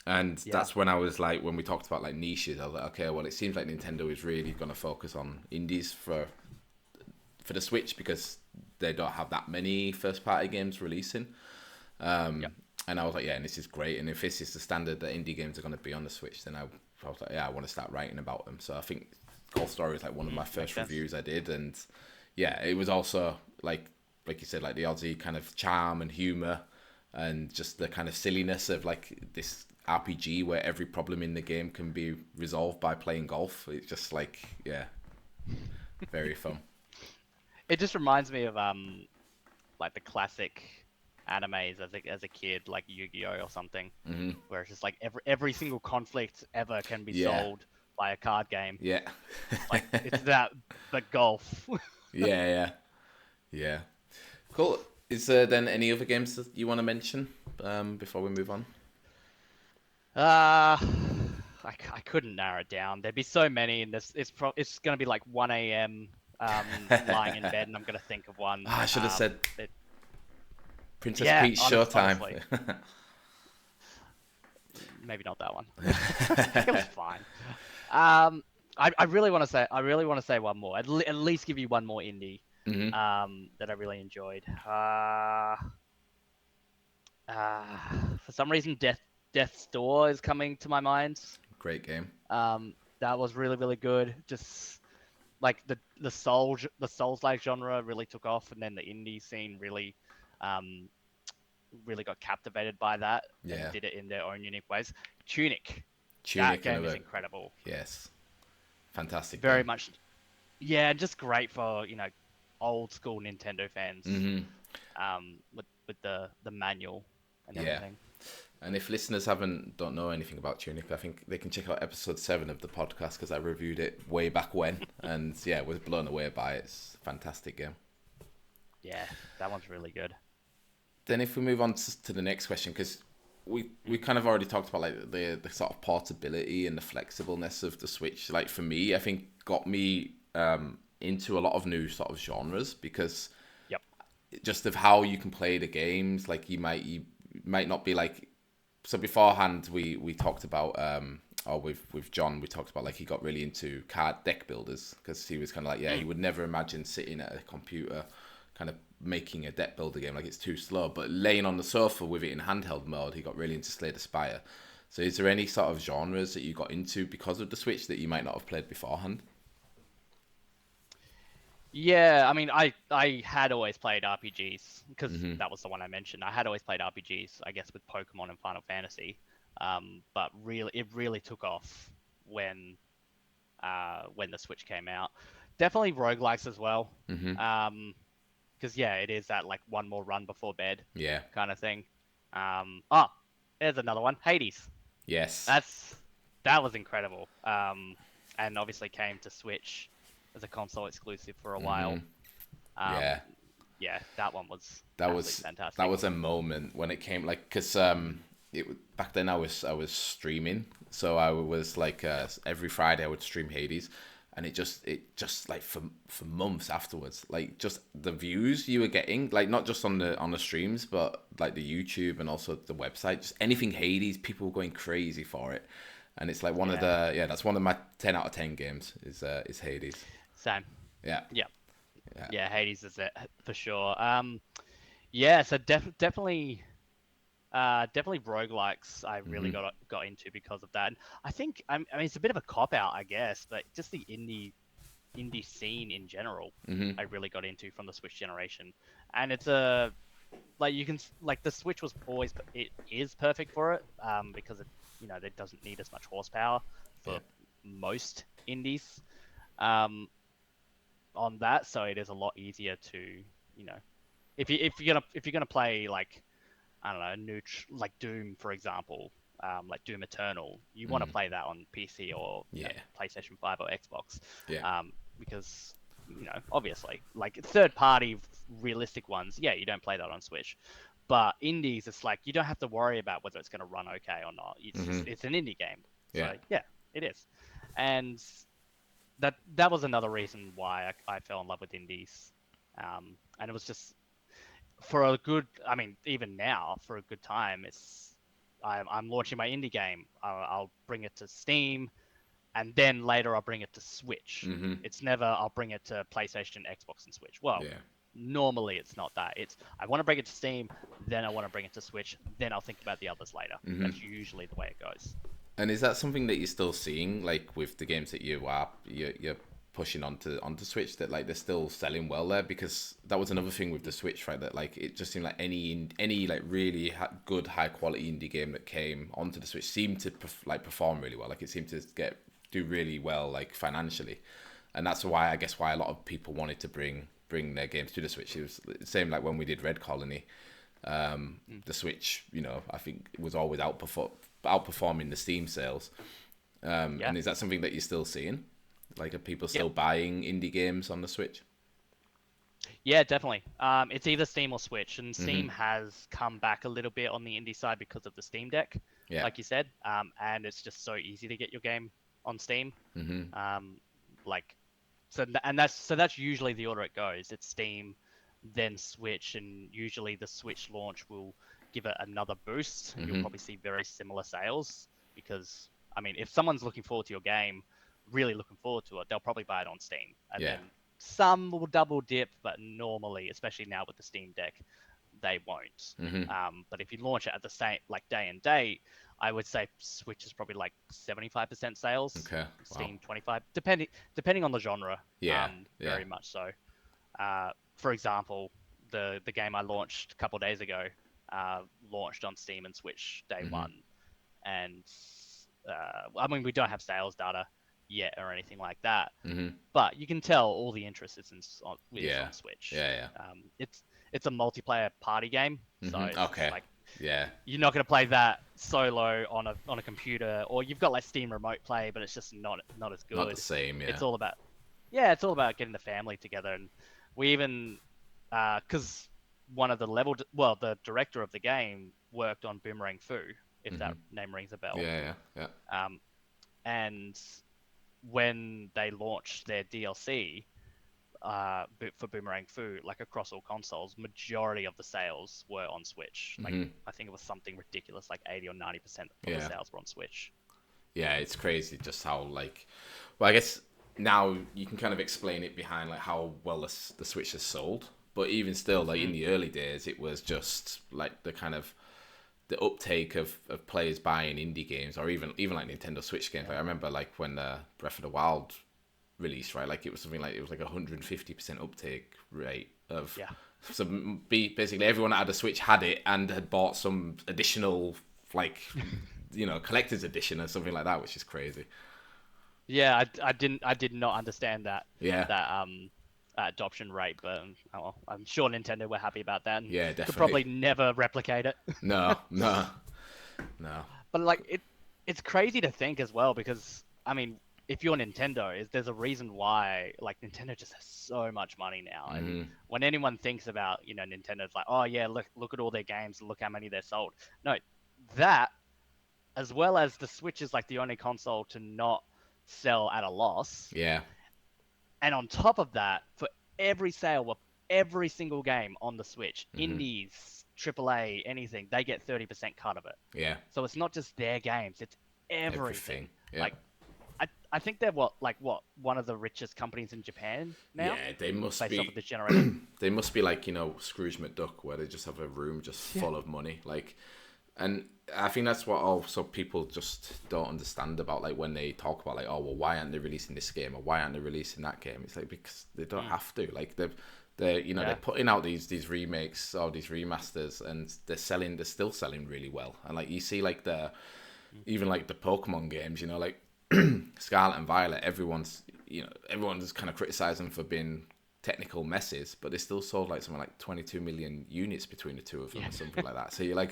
And Yeah. that's when I was like, when we talked about like niches, I was like, okay, well, it seems like Nintendo is really going to focus on indies for the Switch because they don't have that many first party games releasing. Yep. And I was like, yeah, and this is great. And if this is the standard that indie games are going to be on the Switch, then I was like, yeah, I want to start writing about them. So I think Golf Story is like one of my Makes first sense. reviews I did, and yeah, it was also like you said, like the Aussie kind of charm and humor, and just the kind of silliness of like this RPG where every problem in the game can be resolved by playing golf. It's just like, yeah, very fun. It just reminds me of like the classic animes as a kid, like Yu-Gi-Oh or something, where it's just like every single conflict ever can be Yeah, solved by a card game. yeah, It's like it's that, but golf. yeah, yeah, yeah. Cool. Is there then any other games that you want to mention before we move on? Uh, I couldn't narrow it down. There'd be so many, and it's gonna be like 1 a.m. Lying in bed, and I'm gonna think of one. I should have said it, Princess yeah, Peach Showtime. honestly, maybe not that one. It was fine. I really want to say one more. At least give you one more indie. That I really enjoyed. For some reason, Death's Door is coming to my mind. Great game. That was really good. Just like the Souls-like genre really took off, and then the indie scene um, really got captivated by that Yeah. and did it in their own unique ways. Tunic, that Tunic game is another. incredible. Yes. Fantastic Very game. much, yeah, just great for old school Nintendo fans. With the manual and Yeah. everything. And if listeners don't know anything about Tunic, I think they can check out episode 7 of the podcast because I reviewed it way back when, and yeah, was blown away by it. It's a fantastic game. Yeah, that one's really good. Then if we move on to the next question, because we kind of already talked about like the sort of portability and the flexibleness of the Switch. Like for me, I think got me into a lot of new sort of genres because Yep. just of how you can play the games. Like you might not be like, so beforehand we talked about or with John we talked about like he got really into card deck builders because he was kind of like, yeah, he would never imagine sitting at a computer kind of making a deck builder game, like it's too slow, but laying on the sofa with it in handheld mode he got really into Slay the Spire. So is there any sort of genres that you got into because of the Switch that you might not have played beforehand? Yeah, I mean, I had always played RPGs because that was the one I mentioned. I had always played RPGs, I guess, with Pokemon and Final Fantasy. But it really took off when the Switch came out. Definitely roguelikes as well. Because yeah, it is that like one more run before bed Yeah. kind of thing. There's another one, Hades. Yes. That was incredible. And obviously came to Switch as a console exclusive for a while. Yeah. Yeah, that one was That was absolutely fantastic. that was a moment when it came, like, because back then I was streaming, so I was like every Friday I would stream Hades, and it just like for months afterwards, like just the views you were getting, like not just on the streams, but like the YouTube and also the website, just anything Hades, people were going crazy for it, and it's like that's one of my 10 out of 10 games is Hades. Same. Yeah. Yeah, Hades is it for sure. Yeah, so definitely roguelikes I really got into because of that. And I think I mean it's a bit of a cop out, I guess, but just the indie scene in general, I really got into from the Switch generation. And it's like the Switch it is perfect for it, because it doesn't need as much horsepower for most indies. On that, so it is a lot easier to, if you're gonna play like, I don't know, like Doom, for example, like Doom Eternal, you want to play that on PC or PlayStation 5 or Xbox, because obviously, like third-party realistic ones, you don't play that on Switch, but indies, it's like you don't have to worry about whether it's going to run okay or not. It's just, it's an indie game. So Yeah. yeah, it is, and that was another reason why I fell in love with indies, and it was just for a good. I mean, even now for a good time, I'm launching my indie game. I'll bring it to Steam, and then later I'll bring it to Switch. Mhm. It's never I'll bring it to PlayStation, Xbox, and Switch. Well, Yeah. normally it's not that. It's I want to bring it to Steam, then I want to bring it to Switch, then I'll think about the others later. Mhm. That's usually the way it goes. And is that something that you're still seeing, like with the games that you're pushing onto Switch, that like they're still selling well there? Because that was another thing with the Switch, right? That like it just seemed like any like really good high quality indie game that came onto the Switch seemed to perform really well. Like it seemed to do really well like financially, and that's why I guess why a lot of people wanted to bring their games to the Switch. It was the same like when we did Red Colony. The Switch, I think it was always outperforming the Steam sales. Yeah. And is that something that you're still seeing? Like, are people Yep. still buying indie games on the Switch? Yeah, definitely. It's either Steam or Switch, and Mm-hmm. Steam has come back a little bit on the indie side because of the Steam Deck, Yeah. like you said. And it's just so easy to get your game on Steam. Mm-hmm. Um, like that's usually the order it goes. It's Steam, then Switch, and usually the Switch launch will give it another boost, and you'll Mm-hmm. probably see very similar sales because I mean, if someone's looking forward to your game, really looking forward to it, they'll probably buy it on Steam, and Yeah. then some will double dip, but normally, especially now with the Steam Deck, they won't. Mm-hmm. But if you launch it at the same like day and date, I would say Switch is probably like 75% sales, Okay. Wow. Steam 25, depending on the genre. Yeah. Yeah. Very much so. For example, the game I launched a couple of days ago, launched on Steam and Switch day Mm-hmm. one, and I mean we don't have sales data yet or anything like that, Mm-hmm. but you can tell all the interest is Yeah. on Switch. Yeah. Yeah. It's a multiplayer party game, so Mm-hmm. it's just Okay. like Yeah. you're not going to play that solo on a computer, or you've got like Steam Remote Play, but it's just not as Not the good. same. Yeah. It's all about yeah, it's all about getting the family together, and we even because one of the director of the game worked on Boomerang Fu, if Mm-hmm. that name rings a bell. Yeah. Yeah. Yeah. Um, and when they launched their DLC for Boomerang Fu, like across all consoles, majority of the sales were on Switch. Like Mm-hmm. I think it was something ridiculous, like 80 or 90% of the Yeah. sales were on Switch. Yeah, it's crazy just how like, well, I guess now you can kind of explain it behind like how well the Switch has sold. But even still, like in Mm. the early days, it was just like the kind of the uptake of players buying indie games or even like Nintendo Switch games. Like I remember like when Breath of the Wild released, right? Like it was something like it was like 150% uptake rate of. Yeah. So basically, everyone that had a Switch had it and had bought some additional like collector's edition or something like that, which is crazy. Yeah, I did not understand Yeah, that adoption rate, but oh well, I'm sure Nintendo were happy about that and yeah, could definitely. probably never replicate it. No, no, no. But like it's crazy to think as well because I mean, if you're Nintendo, there's a reason why like Nintendo just has so much money now, and Hmm. when anyone thinks about Nintendo, it's like oh yeah, look at all their games, look how many they're sold. No, that as well as the Switch is like the only console to not sell at a loss. Yeah. And on top of that, for every sale of every single game on the Switch, Hmm. indies, AAA, anything, they get 30% cut of it. Yeah. So it's not just their games, it's everything. Everything. Yeah. Like I think they're one of the richest companies in Japan now, Yeah, they must based off be. of this generation. They must be like Scrooge McDuck, where they just have a room just full of money. Like, and I think that's what also people just don't understand about like when they talk about like, oh well, why aren't they releasing this game or why aren't they releasing that game? It's like because they don't have to. Like they're Yeah. they're putting out these remakes or these remasters and they're still selling really well. And like you see like even like the Pokemon games, like Scarlet and Violet, everyone's kind of criticizing for being technical messes, but they still sold like something like 22 million units between the two of them or something like that. So you're like,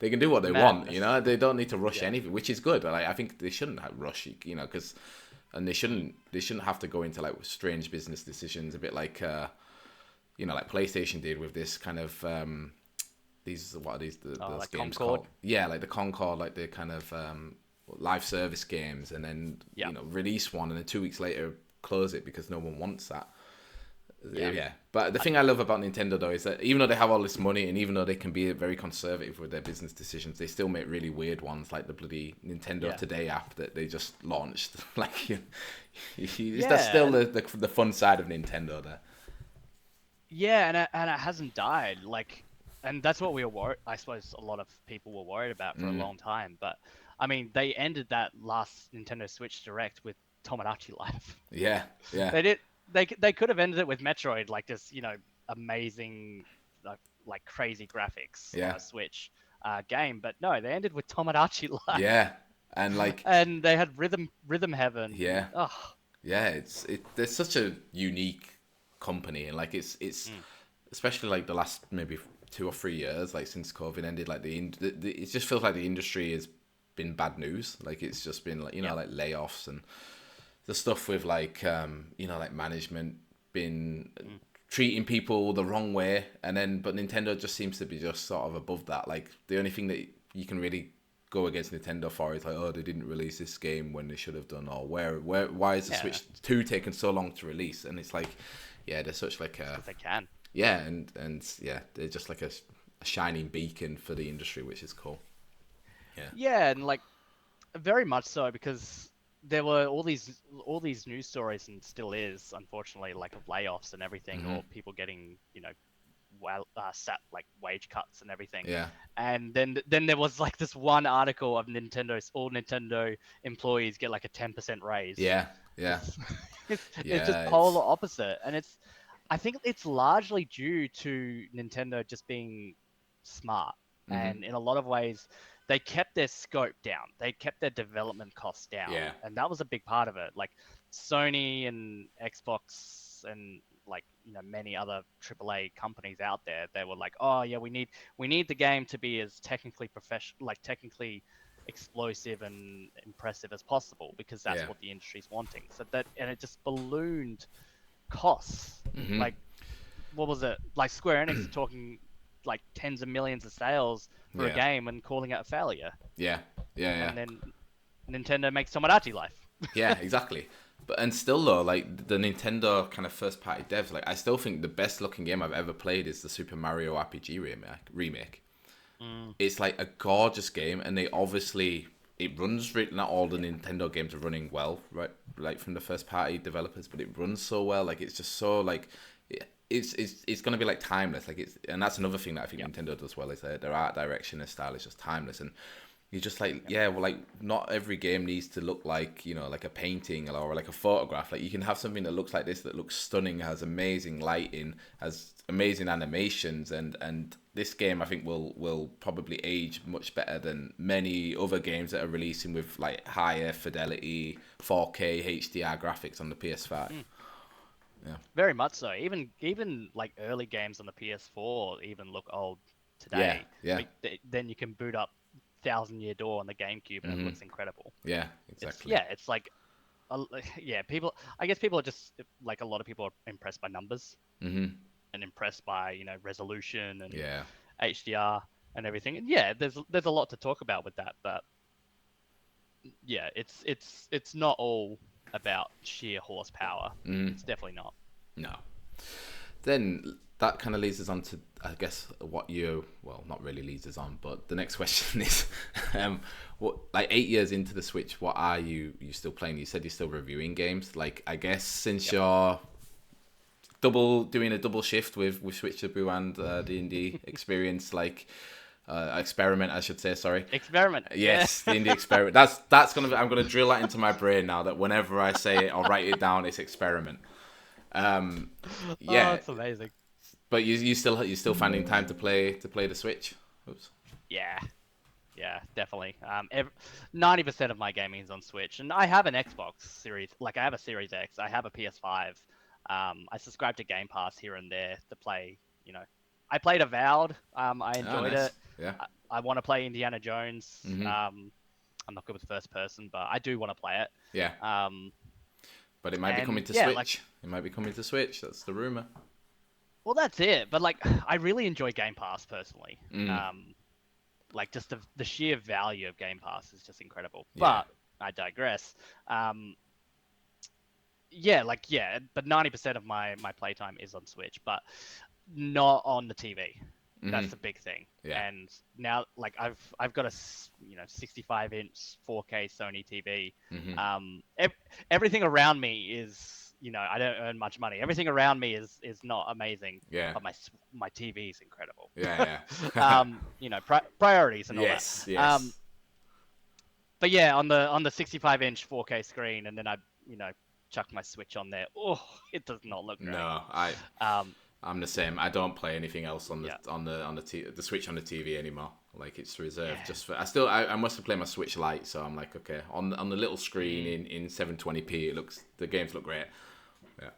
they can do what they want, They don't need to rush anything, which is good. Like, I think they shouldn't rush, because, and they shouldn't have to go into like strange business decisions, a bit like, like PlayStation did with this kind of what are these those like games Concord. called? Yeah, like the Concord, like the kind of live service games, and then Yeah. release one, and then 2 weeks later close it because no one wants that. Yeah. Yeah, but the thing I love about Nintendo though is that even though they have all this money, and even though they can be very conservative with their business decisions, they still make really weird ones, like the bloody Nintendo Today app that they just launched. Like, that's still the fun side of Nintendo there. Yeah, and it hasn't died. Like, and that's what we were worried. I suppose a lot of people were worried about for a long time. But I mean, they ended that last Nintendo Switch Direct with Tomodachi Life. Yeah, yeah, They did. They could have ended it with Metroid, like just amazing, like crazy graphics yeah, on a Switch game. But no, they ended with Tomodachi Life. yeah, and like, And they had Rhythm Heaven. yeah, Oh, yeah. They're such a unique company, and like it's especially like the last maybe 2 or 3 years, like since COVID ended, like it just feels like the industry has been bad news. Like it's just been like like layoffs and the stuff with like like management been treating people the wrong way, and then but Nintendo just seems to be just sort of above that. Like the only thing that you can really go against Nintendo for is like, oh, they didn't release this game when they should have done, or why is the Switch 2 taking so long to release? And it's like, yeah, they're such like a they can. yeah, and yeah, they're just like a shining beacon for the industry, which is cool. Yeah, and like very much so, because there were all these news stories, and still is, unfortunately, like of layoffs and everything, or people getting like wage cuts and everything. Yeah, And then there was like this one article of all Nintendo employees get like a 10% raise. yeah, yeah, It's just polar opposite, and I think it's largely due to Nintendo just being smart, and in a lot of ways they kept their scope down, they kept their development costs down, and that was a big part of it. Like Sony and Xbox and like many other AAA companies out there, they were like, oh yeah, we need the game to be as technically professional, like technically explosive and impressive as possible, because that's what the industry's wanting. And it just ballooned costs. Like, what was it? Like Square Enix talking like tens of millions of sales for a game and calling it a failure. Yeah. And then Nintendo makes Tomodachi Life. Yeah, exactly. But and still though, like the Nintendo kind of first party devs, like I still think the best looking game I've ever played is the Super Mario RPG remake. It's like a gorgeous game, and they obviously it runs not all the Nintendo games are running well, right? Like from the first party developers, but it runs so well. Like it's just so like it's gonna be like timeless. Like and that's another thing that I think Nintendo does well, is their art direction, their style is just timeless. And you're just like, well, like not every game needs to look like like a painting or like a photograph. Like you can have something that looks like this, that looks stunning, has amazing lighting, has amazing animations, and this game I think will probably age much better than many other games that are releasing with like higher fidelity 4K HDR graphics on the PS5. Yeah, very much so. Even like early games on the PS4 even look old today. Yeah. Then you can boot up Thousand Year Door on the GameCube, and it looks incredible. Yeah, exactly. It's like, people. I guess people are just like, a lot of people are impressed by numbers and impressed by resolution and HDR and everything. And there's a lot to talk about with that, but yeah, it's not all about sheer horsepower. It's definitely not. No. Then that kind of leads us on to, I guess, not really leads us on, but the next question is, what, like 8 years into the Switch, what are you still playing? You said you're still reviewing games. Like, I guess since you're doing a double shift with Switchaboo and the IndiEXP, like experiment, I should say. Sorry, experiment. Yes, the IndiEXP. I'm gonna drill that into my brain now. That whenever I say it or write it down, it's experiment. Oh, that's amazing. But you still finding time to play the Switch? Oops. Yeah, definitely. 90% of my gaming is on Switch, and I have an Xbox Series. Like I have a Series X, I have a PS5. I subscribe to Game Pass here and there to play. I played Avowed. I enjoyed it. Yeah. I want to play Indiana Jones. I'm not good with first person, but I do want to play it. Yeah. But it might be coming to Switch. It might be coming to Switch. That's the rumor. Well, that's it. But like, I really enjoy Game Pass personally. Like just the sheer value of Game Pass is just incredible. Yeah. But I digress. Yeah, like but 90% of my playtime is on Switch, but not on the TV. That's the big thing. Yeah. And now, like I've got a 65-inch 4K Sony TV. Everything around me is, I don't earn much money. Everything around me is not amazing. Yeah. But my TV is incredible. Yeah, yeah. Priorities and all yes, that. Yes. But yeah, on the 65-inch 4K screen, and then I chuck my Switch on there. Oh, it does not look great. No, I'm the same. I don't play anything else on the Switch on the TV anymore. Like it's reserved just for. I must have played my Switch Lite, so I'm like, okay, on the little screen in 720p, the games look great. Yeah.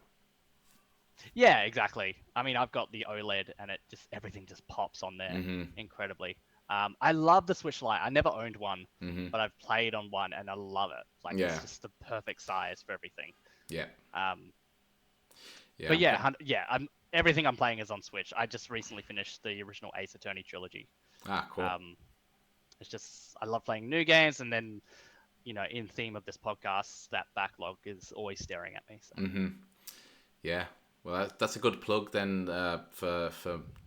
Yeah, exactly. I mean, I've got the OLED, and everything just pops on there incredibly. I love the Switch Lite. I never owned one, but I've played on one, and I love it. Like it's just the perfect size for everything. Yeah. But everything I'm playing is on Switch. I just recently finished the original Ace Attorney trilogy. Ah, cool. It's just I love playing new games, and then in theme of this podcast, that backlog is always staring at me. So. Yeah. Well, that's a good plug then for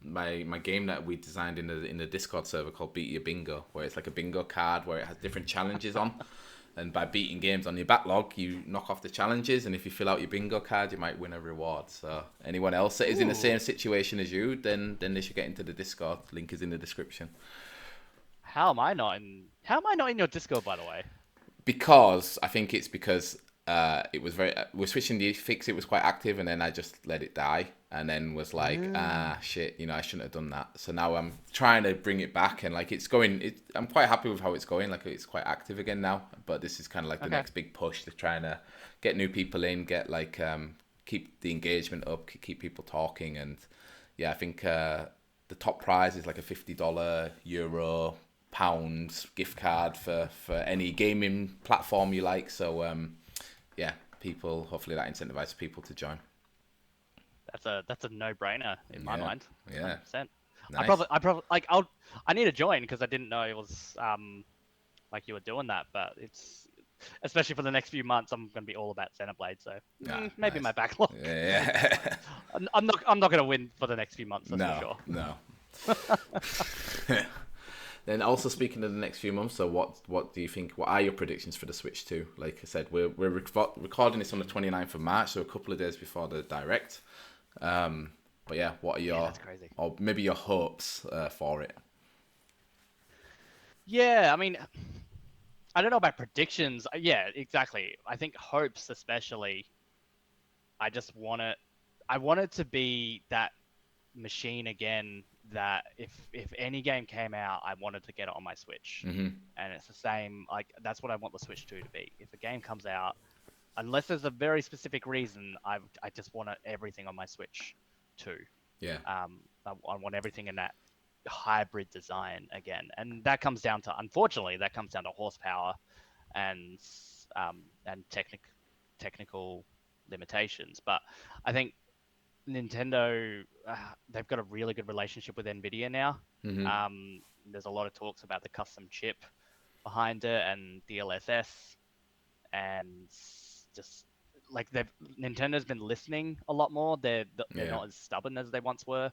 my game that we designed in the Discord server called Beat Your Bingo, where it's like a bingo card where it has different challenges on. And by beating games on your backlog, you knock off the challenges, and if you fill out your bingo card, you might win a reward. So anyone else that is in the same situation as you, then they should get into the Discord. Link is in the description. How am I not in your Discord, by the way? Because I think it's because it was we're switching the fix. It was quite active, and then I just let it die, and then was like, shit, I shouldn't have done that. So now I'm trying to bring it back, and like it's going. I'm quite happy with how it's going. Like it's quite active again now. But this is kind of like the next big push to trying to get new people in, get like keep the engagement up, keep people talking, and I think the top prize is like a $50 euro pound gift card for any gaming platform you like. So people, hopefully that incentivizes people to join. That's a no-brainer in my mind. 100%. Nice. I probably like I need to join because I didn't know it was like you were doing that, but it's especially for the next few months I'm going to be all about Xenoblade, so maybe my backlog. Yeah. I'm not going to win for the next few months, that's for sure. No. Then also speaking of the next few months, so what do you think? What are your predictions for the Switch 2? Like I said, we're recording this on the 29th of March, so a couple of days before the Direct. But yeah, what are your or maybe your hopes for it? Yeah, I mean, I don't know about predictions. Yeah, exactly. I think hopes, especially. I want it to be that machine again that if any game came out, I wanted to get it on my Switch. And it's the same, like that's what I want the Switch 2 to be. If a game comes out, unless there's a very specific reason, I just want everything on my Switch 2. Yeah. I want everything in that hybrid design again, and that comes down to, unfortunately, horsepower and technical limitations. But I think Nintendo, they've got a really good relationship with NVIDIA now. There's a lot of talks about the custom chip behind it and DLSS, and just like Nintendo's been listening a lot more. They're not as stubborn as they once were.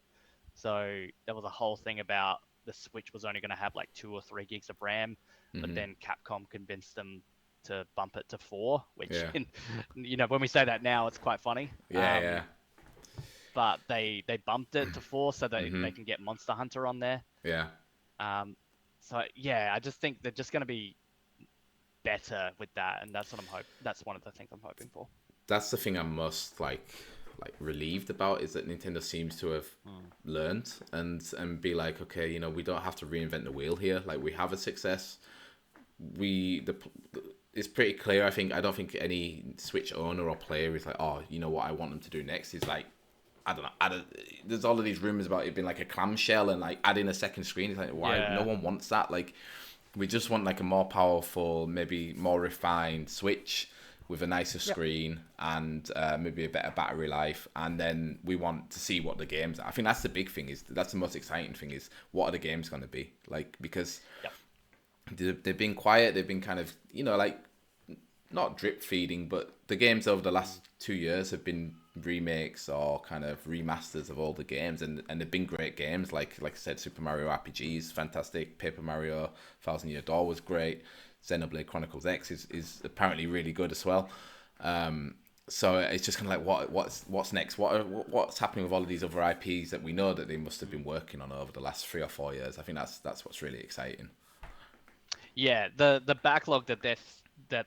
So there was a whole thing about the Switch was only going to have like 2 or 3 gigs of RAM, but then Capcom convinced them to bump it to 4, which when we say that now, it's quite funny. But they bumped it to 4 so that they can get Monster Hunter on there. So I just think they're just going to be better with that, and that's one of the things I'm hoping for. That's the thing I'm most like relieved about, is that Nintendo seems to have learned and be like, okay, we don't have to reinvent the wheel here. Like, we have a success. It's pretty clear. I don't think any Switch owner or player is like, oh, you know what I want them to do next is like, I don't know. There's all of these rumors about it being like a clamshell and like adding a second screen. It's like, why? No one wants that. Like, we just want like a more powerful, maybe more refined Switch. with a nicer Yep. screen and maybe a better battery life, and then we want to see what the games are. I think that's the big thing, is that's the most exciting thing, is what are the games going to be like, because Yep. they've been quiet, they've been kind of, like, not drip feeding, but the games over the last 2 years have been remakes or kind of remasters of all the games, and they've been great games. Like I said, Super Mario RPG is fantastic. Paper Mario Thousand Year Door was great. Xenoblade Chronicles X is apparently really good as well. So it's just kind of like what's next? What's happening with all of these other IPs that we know that they must have been working on over the last 3 or 4 years? I think that's what's really exciting. Yeah, the backlog that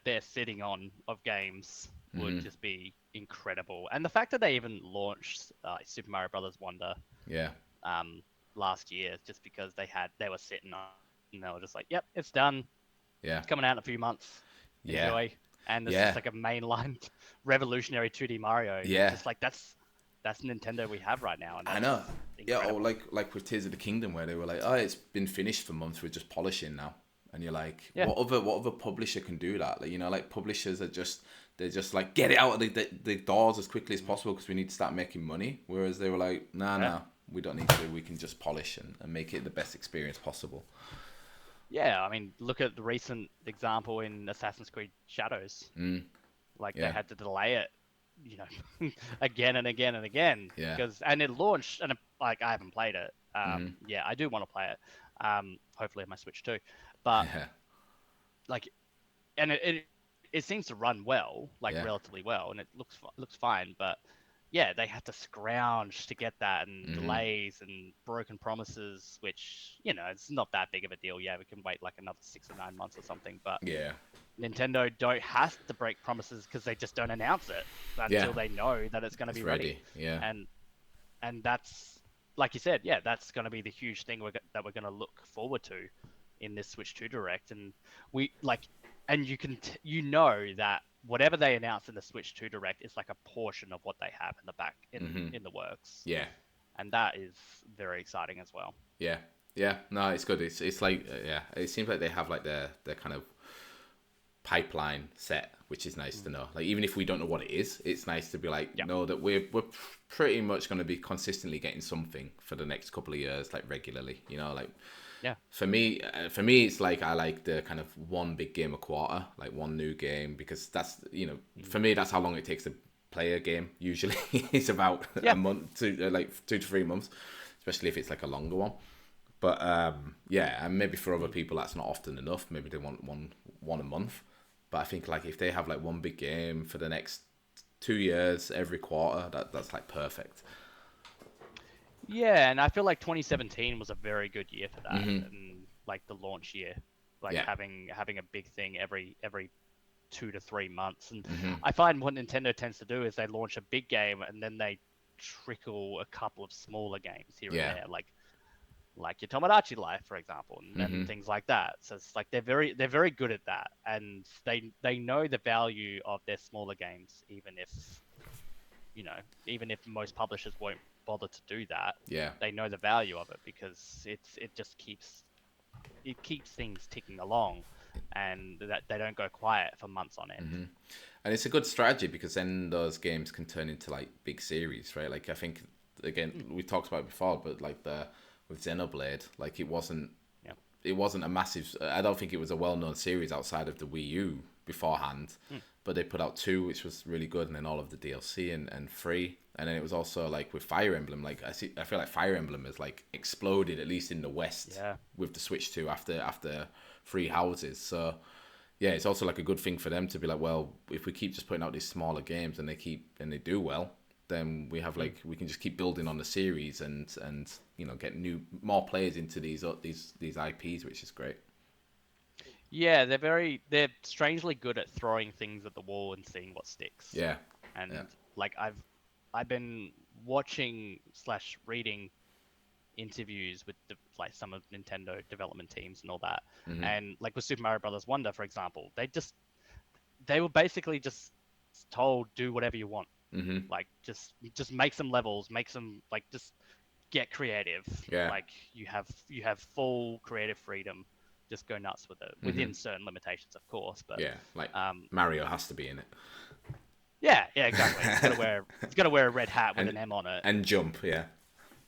they're sitting on of games would Hmm. just be incredible, and the fact that they even launched Super Mario Brothers Wonder Yeah, um last year just because they were sitting on, and they were just like, yep, it's done, yeah, it's coming out in a few months, yeah, enjoy. And it's just yeah, like a mainline revolutionary 2D Mario, and it's yeah. just like that's Nintendo we have right now, and I know. that's Yeah, or incredible. like with Tears of the Kingdom, where they were like, "Oh, it's been finished for months. We're just polishing now." And you're like, Yeah, what other publisher can do that? Like, like publishers are just, they're just like, get it out of the doors as quickly as possible because we need to start making money. Whereas they were like, nah, yeah, nah, we don't need to. We can just polish and make it the best experience possible. yeah. I mean, look at the recent example in Assassin's Creed Shadows. Mm, Like they yeah, had to delay it, again and again and again yeah, because and it launched and like I haven't played it. hmm, Yeah, I do want to play it. Hopefully on my Switch too. But yeah, like, and it seems to run well, like yeah, relatively well, and it looks fine. But yeah, they had to scrounge to get that, and hmm, delays and broken promises, which it's not that big of a deal. Yeah, we can wait like another 6 or 9 months or something, but yeah, Nintendo don't have to break promises because they just don't announce it yeah. until they know that it's going to It's be ready. ready. Yeah, And that's like you said, yeah, that's going to be the huge thing that we're going to look forward to in this Switch 2 Direct. And we like, and you know that whatever they announce in the Switch 2 Direct is like a portion of what they have in the back hmm, in the works, yeah. and that is very exciting as well. Yeah, yeah, no, it's good. It's like yeah, it seems like they have like their kind of pipeline set, which is nice to Mm. know. Like even if we don't know what it is, it's nice to be like Yeah, know that we're pretty much going to be consistently getting something for the next couple of years, like regularly. Like yeah, for me, it's like I like the kind of one big game a quarter, like one new game, because that's mm. for me that's how long it takes to play a game. Usually, it's about a Yeah, month to like 2 to 3 months, especially if it's like a longer one. But yeah, and maybe for other mm. people that's not often enough. Maybe they want one a month. But I think like if they have like one big game for the next 2 years every quarter, that's like perfect. Yeah, and I feel like 2017 was a very good year for that, Hmm. and like the launch year, like Yeah. having a big thing every 2 to 3 months. And Hmm. I find what Nintendo tends to do is they launch a big game and then they trickle a couple of smaller games here and Yeah. there, like your Tomodachi Life, for example, and Hmm. things like that. So it's like they're very good at that, and they know the value of their smaller games, you know, even if most publishers won't bother to do that, Yeah. they know the value of it because it just keeps things ticking along, and that they don't go quiet for months on end. Hmm. And it's a good strategy because then those games can turn into like big series, right? Like I think again Mm, we talked about it before, but like the with Xenoblade, like yeah. it wasn't a massive. I don't think it was a well-known series outside of the Wii U beforehand, Mm, but they put out two, which was really good, and then all of the DLC and free. And then it was also like with Fire Emblem. Like I feel like Fire Emblem has like exploded at least in the West yeah. with the Switch 2 after Free Houses. So yeah, it's also like a good thing for them to be like, well, if we keep just putting out these smaller games and they do well, then we have Mm. like we can just keep building on the series and get more players into these IPs, which is great. Yeah, they're strangely good at throwing things at the wall and seeing what sticks. Yeah, yeah. And like I've been watching slash reading interviews with like some of Nintendo development teams and all that. Hmm. And like with Super Mario Brothers Wonder, for example, they were basically just told do whatever you want. Hmm. Like just make some levels, make some like just get creative. Yeah. Like you have full creative freedom just go nuts with it Mm-hmm. within certain limitations, of course. But Yeah, like um, Mario has to be in it. yeah, exactly. It's got to wear a red hat with and an M on it. and jump, yeah.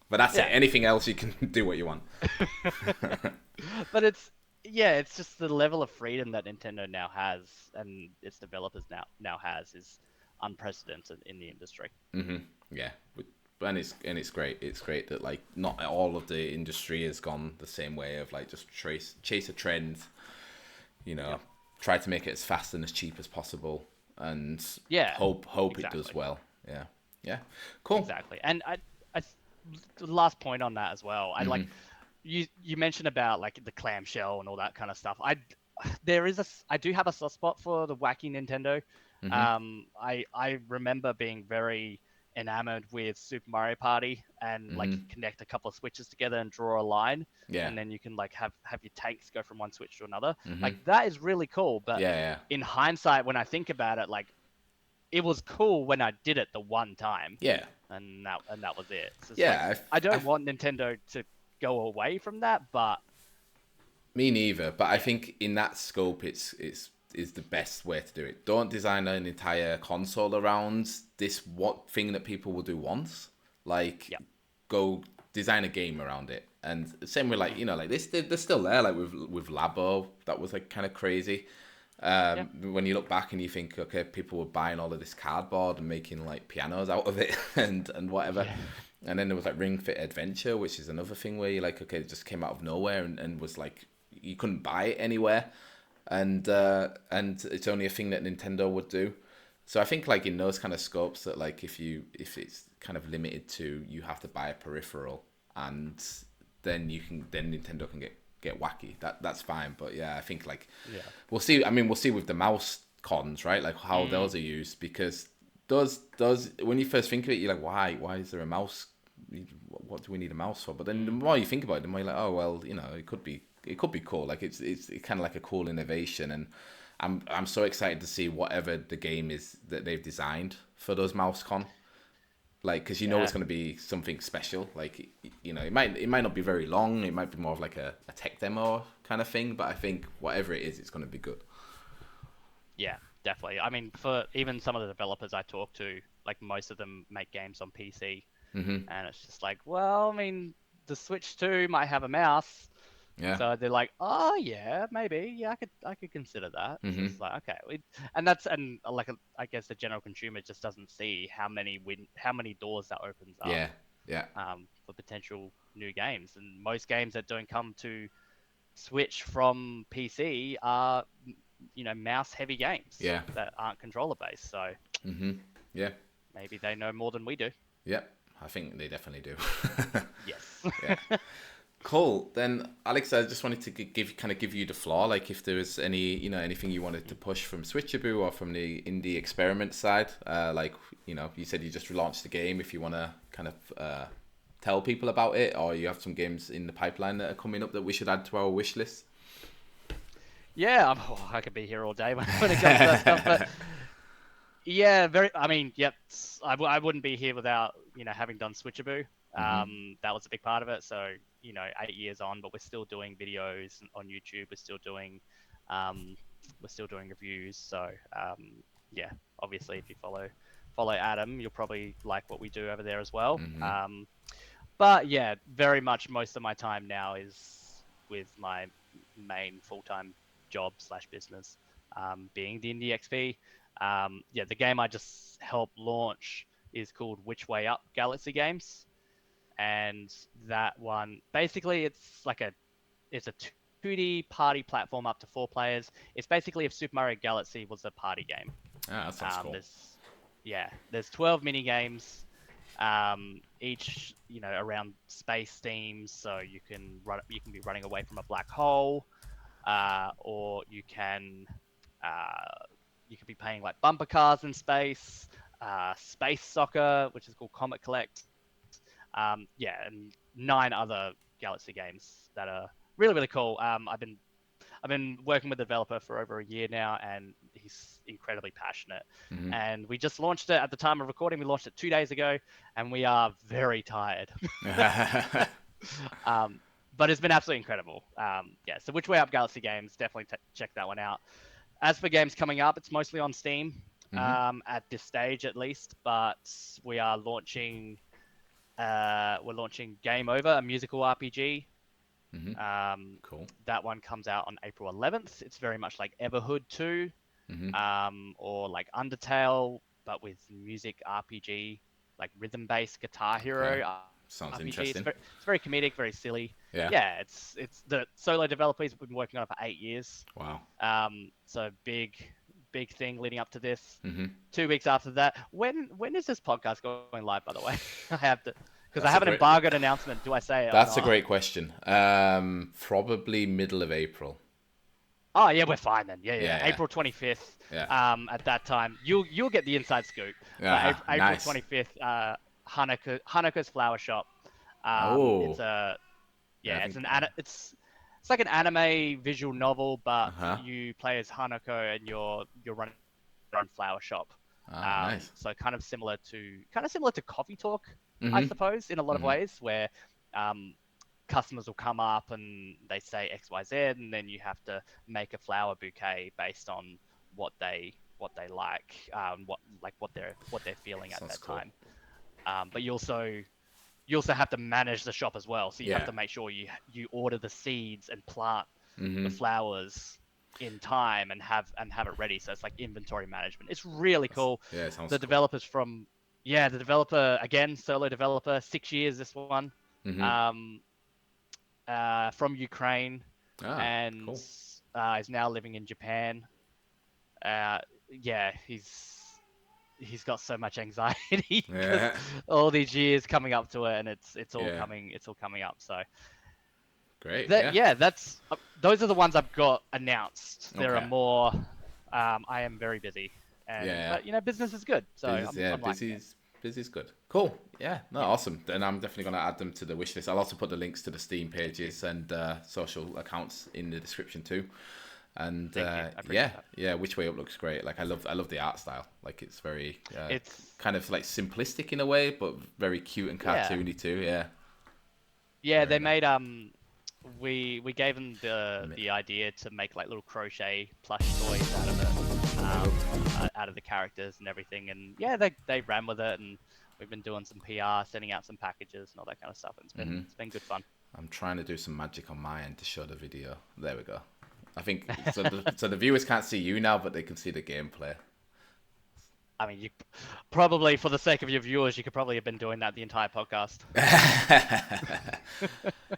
But that's it. Yeah. Anything else, you can do what you want. But it's just the level of freedom that Nintendo now has and its developers now has is unprecedented in the industry. Hmm. Yeah, and it's great. It's great that like not all of the industry has gone the same way of like just chase a trend. You know, Yep. try to make it as fast and as cheap as possible, and Yeah, hope it does exactly. well. Yeah, yeah, cool. Exactly. And I the last point on that as well. I Hmm. like you mentioned about like the clamshell and all that kind of stuff. I do have a soft spot for the wacky Nintendo. Hmm. I remember being very enamored with Super Mario Party and like Hmm. connect a couple of switches together and draw a line, Yeah. and then you can like have your tanks go from one switch to another. Hmm. Like that is really cool. But Yeah. Yeah. in hindsight, when I think about it, like it was cool when I did it the one time, Yeah. and that was it. So it's like Yeah. I don't want Nintendo to go away from that, but Me neither, but I yeah, think in that scope, it's is the best way to do it. Don't design an entire console around this what thing that people will do once. Like, yeah, go design a game around it. And same with like mm, you know like this, they're still there. Like with Labo, that was like kind of crazy. yeah, When you look back and you think, okay, people were buying all of this cardboard and making like pianos out of it and whatever. yeah, And then there was like Ring Fit Adventure, which is another thing where you're like, okay, it just came out of nowhere and was like you couldn't buy it anywhere, and it's only a thing that Nintendo would do. So I think like in those kind of scopes that like if it's kind of limited to you have to buy a peripheral and then Nintendo can get wacky. That's fine. But yeah, I think like yeah, we'll see. I mean, we'll see with the mouse cons, right? Like how mm, those are used because those when you first think of it, you're like, why is there a mouse? What do we need a mouse for? But then the mm, more you think about it, the more you're like, oh well, you know, it could be cool. Like it's kind of like a cool innovation, and I'm so excited to see whatever the game is that they've designed for those mouse con. Like, because you know yeah, it's going to be something special. Like, you know, it might not be very long. It might be more of like a tech demo kind of thing. But I think whatever it is, it's going to be good. yeah, definitely. I mean, for even some of the developers I talk to, like most of them make games on PC, Hmm. and it's just like, well, I mean, the Switch 2 might have a mouse. Yeah. So they're like, oh yeah, maybe, yeah, I could consider that. So Hmm. it's like, okay, and like I guess the general consumer just doesn't see how many doors that opens up Yeah. Yeah. for potential new games. And most games that don't come to Switch from PC are mouse heavy games Yeah. that aren't controller based. So Hmm. Yeah. maybe they know more than we do. Yep. I think they definitely do. Yes. Yeah. Cool. Then, Alex, I just wanted to give you the floor. Like, if there was anything you wanted to push from Switchaboo or from the indie experiment side. Like, you said you just relaunched the game. If you want to kind of tell people about it, or you have some games in the pipeline that are coming up that we should add to our wish list. Yeah, I could be here all day when it comes to that stuff, but yeah, I mean, yep. I wouldn't be here without having done Switchaboo. Hmm. That was a big part of it. So 8 years on, but we're still doing videos on YouTube. Um, we're still doing reviews. So yeah, obviously, if you follow Adam, you'll probably like what we do over there as well. Hmm. But yeah, very much most of my time now is with my main full-time job slash business, being the IndiEXP. Yeah, the game I just helped launch is called Which Way Up Galaxy Games, and that one basically it's a 2D party platform up to 4 players. It's basically if Super Mario Galaxy was a party game. Ah, that sounds cool. There's 12 mini games, each around space themes. So you can be running away from a black hole, or uh, you could be playing like bumper cars in space, space soccer, which is called Comet Collect. Yeah, and 9 other Galaxy games that are really really cool. I've been working with the developer for over a year now, and he's incredibly passionate. Hmm. And we just launched it at the time of recording. We launched it 2 days ago, and we are very tired. um, but it's been absolutely incredible. Yeah, so Which Way Up Galaxy Games, definitely check that one out. As for games coming up, it's mostly on Steam at this stage at least, but we are launching we're launching Game Over, a musical RPG. Cool. That one comes out on April 11th. It's very much like Everhood 2, or like Undertale, but with music RPG, like rhythm-based Guitar Okay. Hero Sounds RPG. interesting. It's very comedic, very silly. Yeah. Yeah, it's the solo developers have been working on it for 8 years. Wow. So big thing leading up to this. Mm-hmm. 2 weeks after that, when is this podcast going live? By the way, I have to because I That's have a an great- embargoed announcement. Do I say it? That's or a not? great question. Probably middle of April. Oh yeah, we're fine then. Yeah. Yeah. April 25th. Yeah. At that time, you'll get the inside scoop. Yeah. April Nice. 25th. Hanukkah's Flower Shop. It's Oh. a Yeah, I it's think- it's like an anime visual novel, but Uh-huh. you play as Hanako and you're running your own flower shop. Nice. So kind of similar to Coffee Talk, I Mhm. suppose, in a lot of ways, where customers will come up and they say XYZ, and then you have to make a flower bouquet based on what they like, what they're feeling at Sounds that cool. time. But you also have to manage the shop as well. So you Yeah. have to make sure you order the seeds and plant Mm-hmm. the flowers in time and have it ready. So it's like inventory management. It's really cool. Yeah, it sounds The cool. developers the developer again, solo developer, 6 years this one. Mm-hmm. From Ukraine, and Cool. is now living in Japan. Yeah, he's got so much anxiety because Yeah. all these years coming up to it, and it's all Yeah. coming up. So Great. that's those are the ones I've got announced. There Okay. are more. I am very busy, Yeah. but business is good. So I'm liking it. Busy's good. Cool. Yeah. No, awesome. Then I'm definitely going to add them to the wish list. I'll also put the links to the Steam pages and social accounts in the description too. And Thank you. I appreciate that. Which Way Up looks great. Like I love the art style. Like it's very It's kind of like simplistic in a way, but very cute and cartoony too. Yeah. Yeah, they Very made we gave them the idea to make like little crochet plush toys out of the characters and everything, and yeah, they ran with it, and we've been doing some PR, sending out some packages and all that kind of stuff, and it's been good fun. I'm trying to do some magic on my end to show the video. There we go. I think so. The viewers can't see you now, but they can see the gameplay. I mean, you probably, for the sake of your viewers, you could probably have been doing that the entire podcast.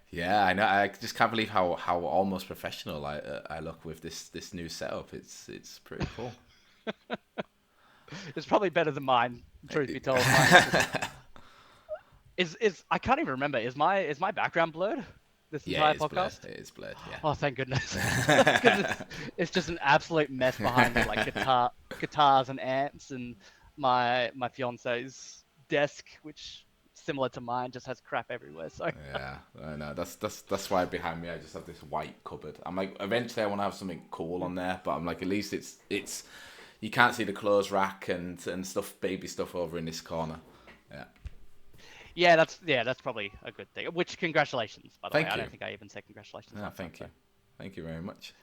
Yeah, I know. I just can't believe how almost professional I look with this new setup. It's pretty cool. It's probably better than mine, truth be told. Is I can't even remember. Is my background blurred? This entire it's podcast? blurred. It is blurred. Yeah. Oh, thank goodness. 'Cause it's just an absolute mess behind me, like guitars and amps, and my fiance's desk, which similar to mine, just has crap everywhere. So Yeah, I know. That's why behind me I just have this white cupboard. I'm like, eventually I want to have something cool on there, but I'm like, at least it's you can't see the clothes rack and stuff, baby stuff over in this corner. Yeah. that's probably a good thing. Which congratulations, by the way. Thank I you. don't think I even said congratulations. No, thank you. Thank you very much.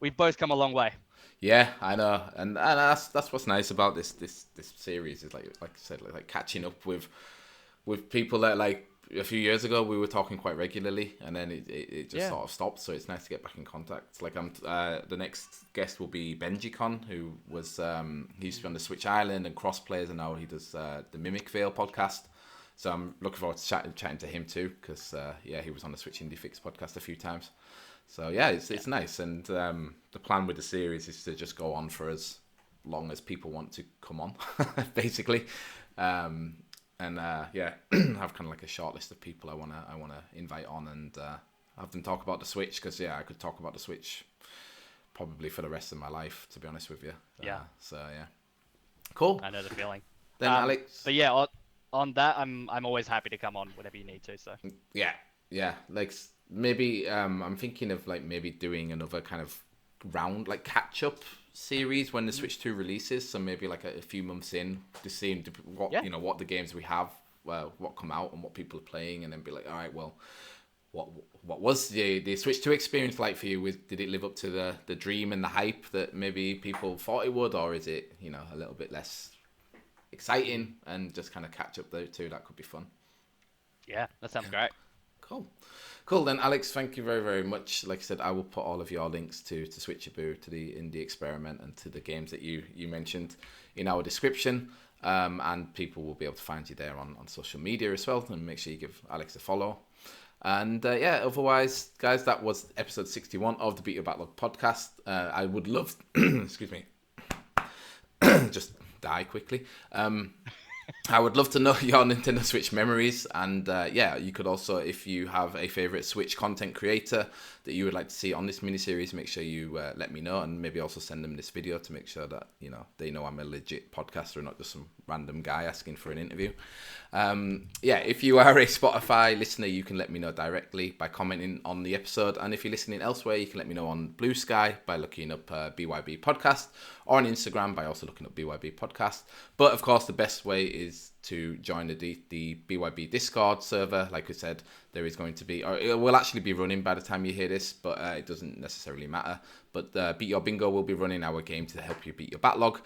We've both come a long way. Yeah, I know, and that's what's nice about this series is like I said, like catching up with people that like a few years ago we were talking quite regularly, and then it just sort of stopped. So it's nice to get back in contact. Like the next guest will be BenjiCon, who was he used to be on the Switch Island and Cross Players, and now he does the Mimic Veil podcast. So I'm looking forward to chatting to him too, because he was on the Switch Indie Fix podcast a few times. So yeah, it's nice, and the plan with the series is to just go on for as long as people want to come on, basically, and have kind of like a short list of people I wanna invite on and have them talk about the Switch, because I could talk about the Switch probably for the rest of my life, to be honest with you. So yeah, cool. I know the feeling. Then Alex. But yeah, on that, I'm always happy to come on whenever you need to. So yeah, like maybe I'm thinking of like maybe doing another kind of round like catch up series when the Switch 2 releases. So maybe like a few months in, just seeing what what the games we have, what come out and what people are playing, and then be like, all right, well, what was the Switch 2 experience like for you? Did it live up to the dream and the hype that maybe people thought it would, or is it, you know, a little bit less exciting and just kind of catch up those two? That could be fun. Yeah, that sounds great. Cool then, Alex, thank you very, very much. Like I said, I will put all of your links to Switchaboo, to the Indie Experiment, and to the games that you mentioned in our description. And people will be able to find you there on social media as well. And make sure you give Alex a follow. And yeah, otherwise, guys, that was episode 61 of the Beat Your Backlog podcast. I would love, excuse me, just die quickly. I would love to know your Nintendo Switch memories, and yeah, you could also, if you have a favorite Switch content creator that you would like to see on this miniseries, make sure you let me know, and maybe also send them this video to make sure that, you know, they know I'm a legit podcaster and not just some random guy asking for an interview. Yeah, if you are a Spotify listener, you can let me know directly by commenting on the episode, and if you're listening elsewhere, you can let me know on Blue Sky by looking up BYB podcast, or on Instagram by also looking up BYB podcast. But of course, the best way is to join the BYB Discord server. Like I said, there is going to be, or it will actually be running by the time you hear this, but it doesn't necessarily matter. But Beat Your Bingo will be running our game to help you beat your backlog.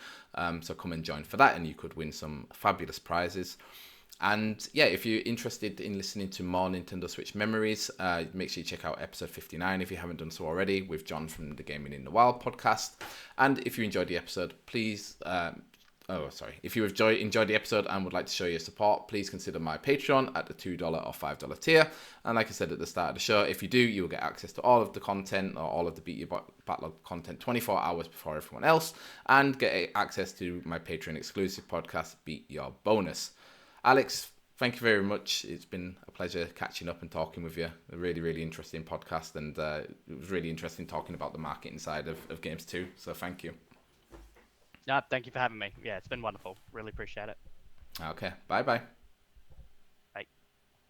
So come and join for that, and you could win some fabulous prizes. And yeah, if you're interested in listening to more Nintendo Switch memories, make sure you check out episode 59 if you haven't done so already, with John from the Gaming in the Wild podcast. And if you enjoyed the episode, please, if you enjoyed the episode and would like to show your support, please consider my Patreon at the $2 or $5 tier. And like I said at the start of the show, if you do, you will get access to all of the content, or all of the Beat Your Backlog content 24 hours before everyone else, and get access to my Patreon exclusive podcast, Beat Your Bonus. Alex, thank you very much. It's been a pleasure catching up and talking with you. A really, really interesting podcast, and it was really interesting talking about the marketing side of games too. So thank you. No, thank you for having me. Yeah, it's been wonderful. Really appreciate it. Okay, bye-bye.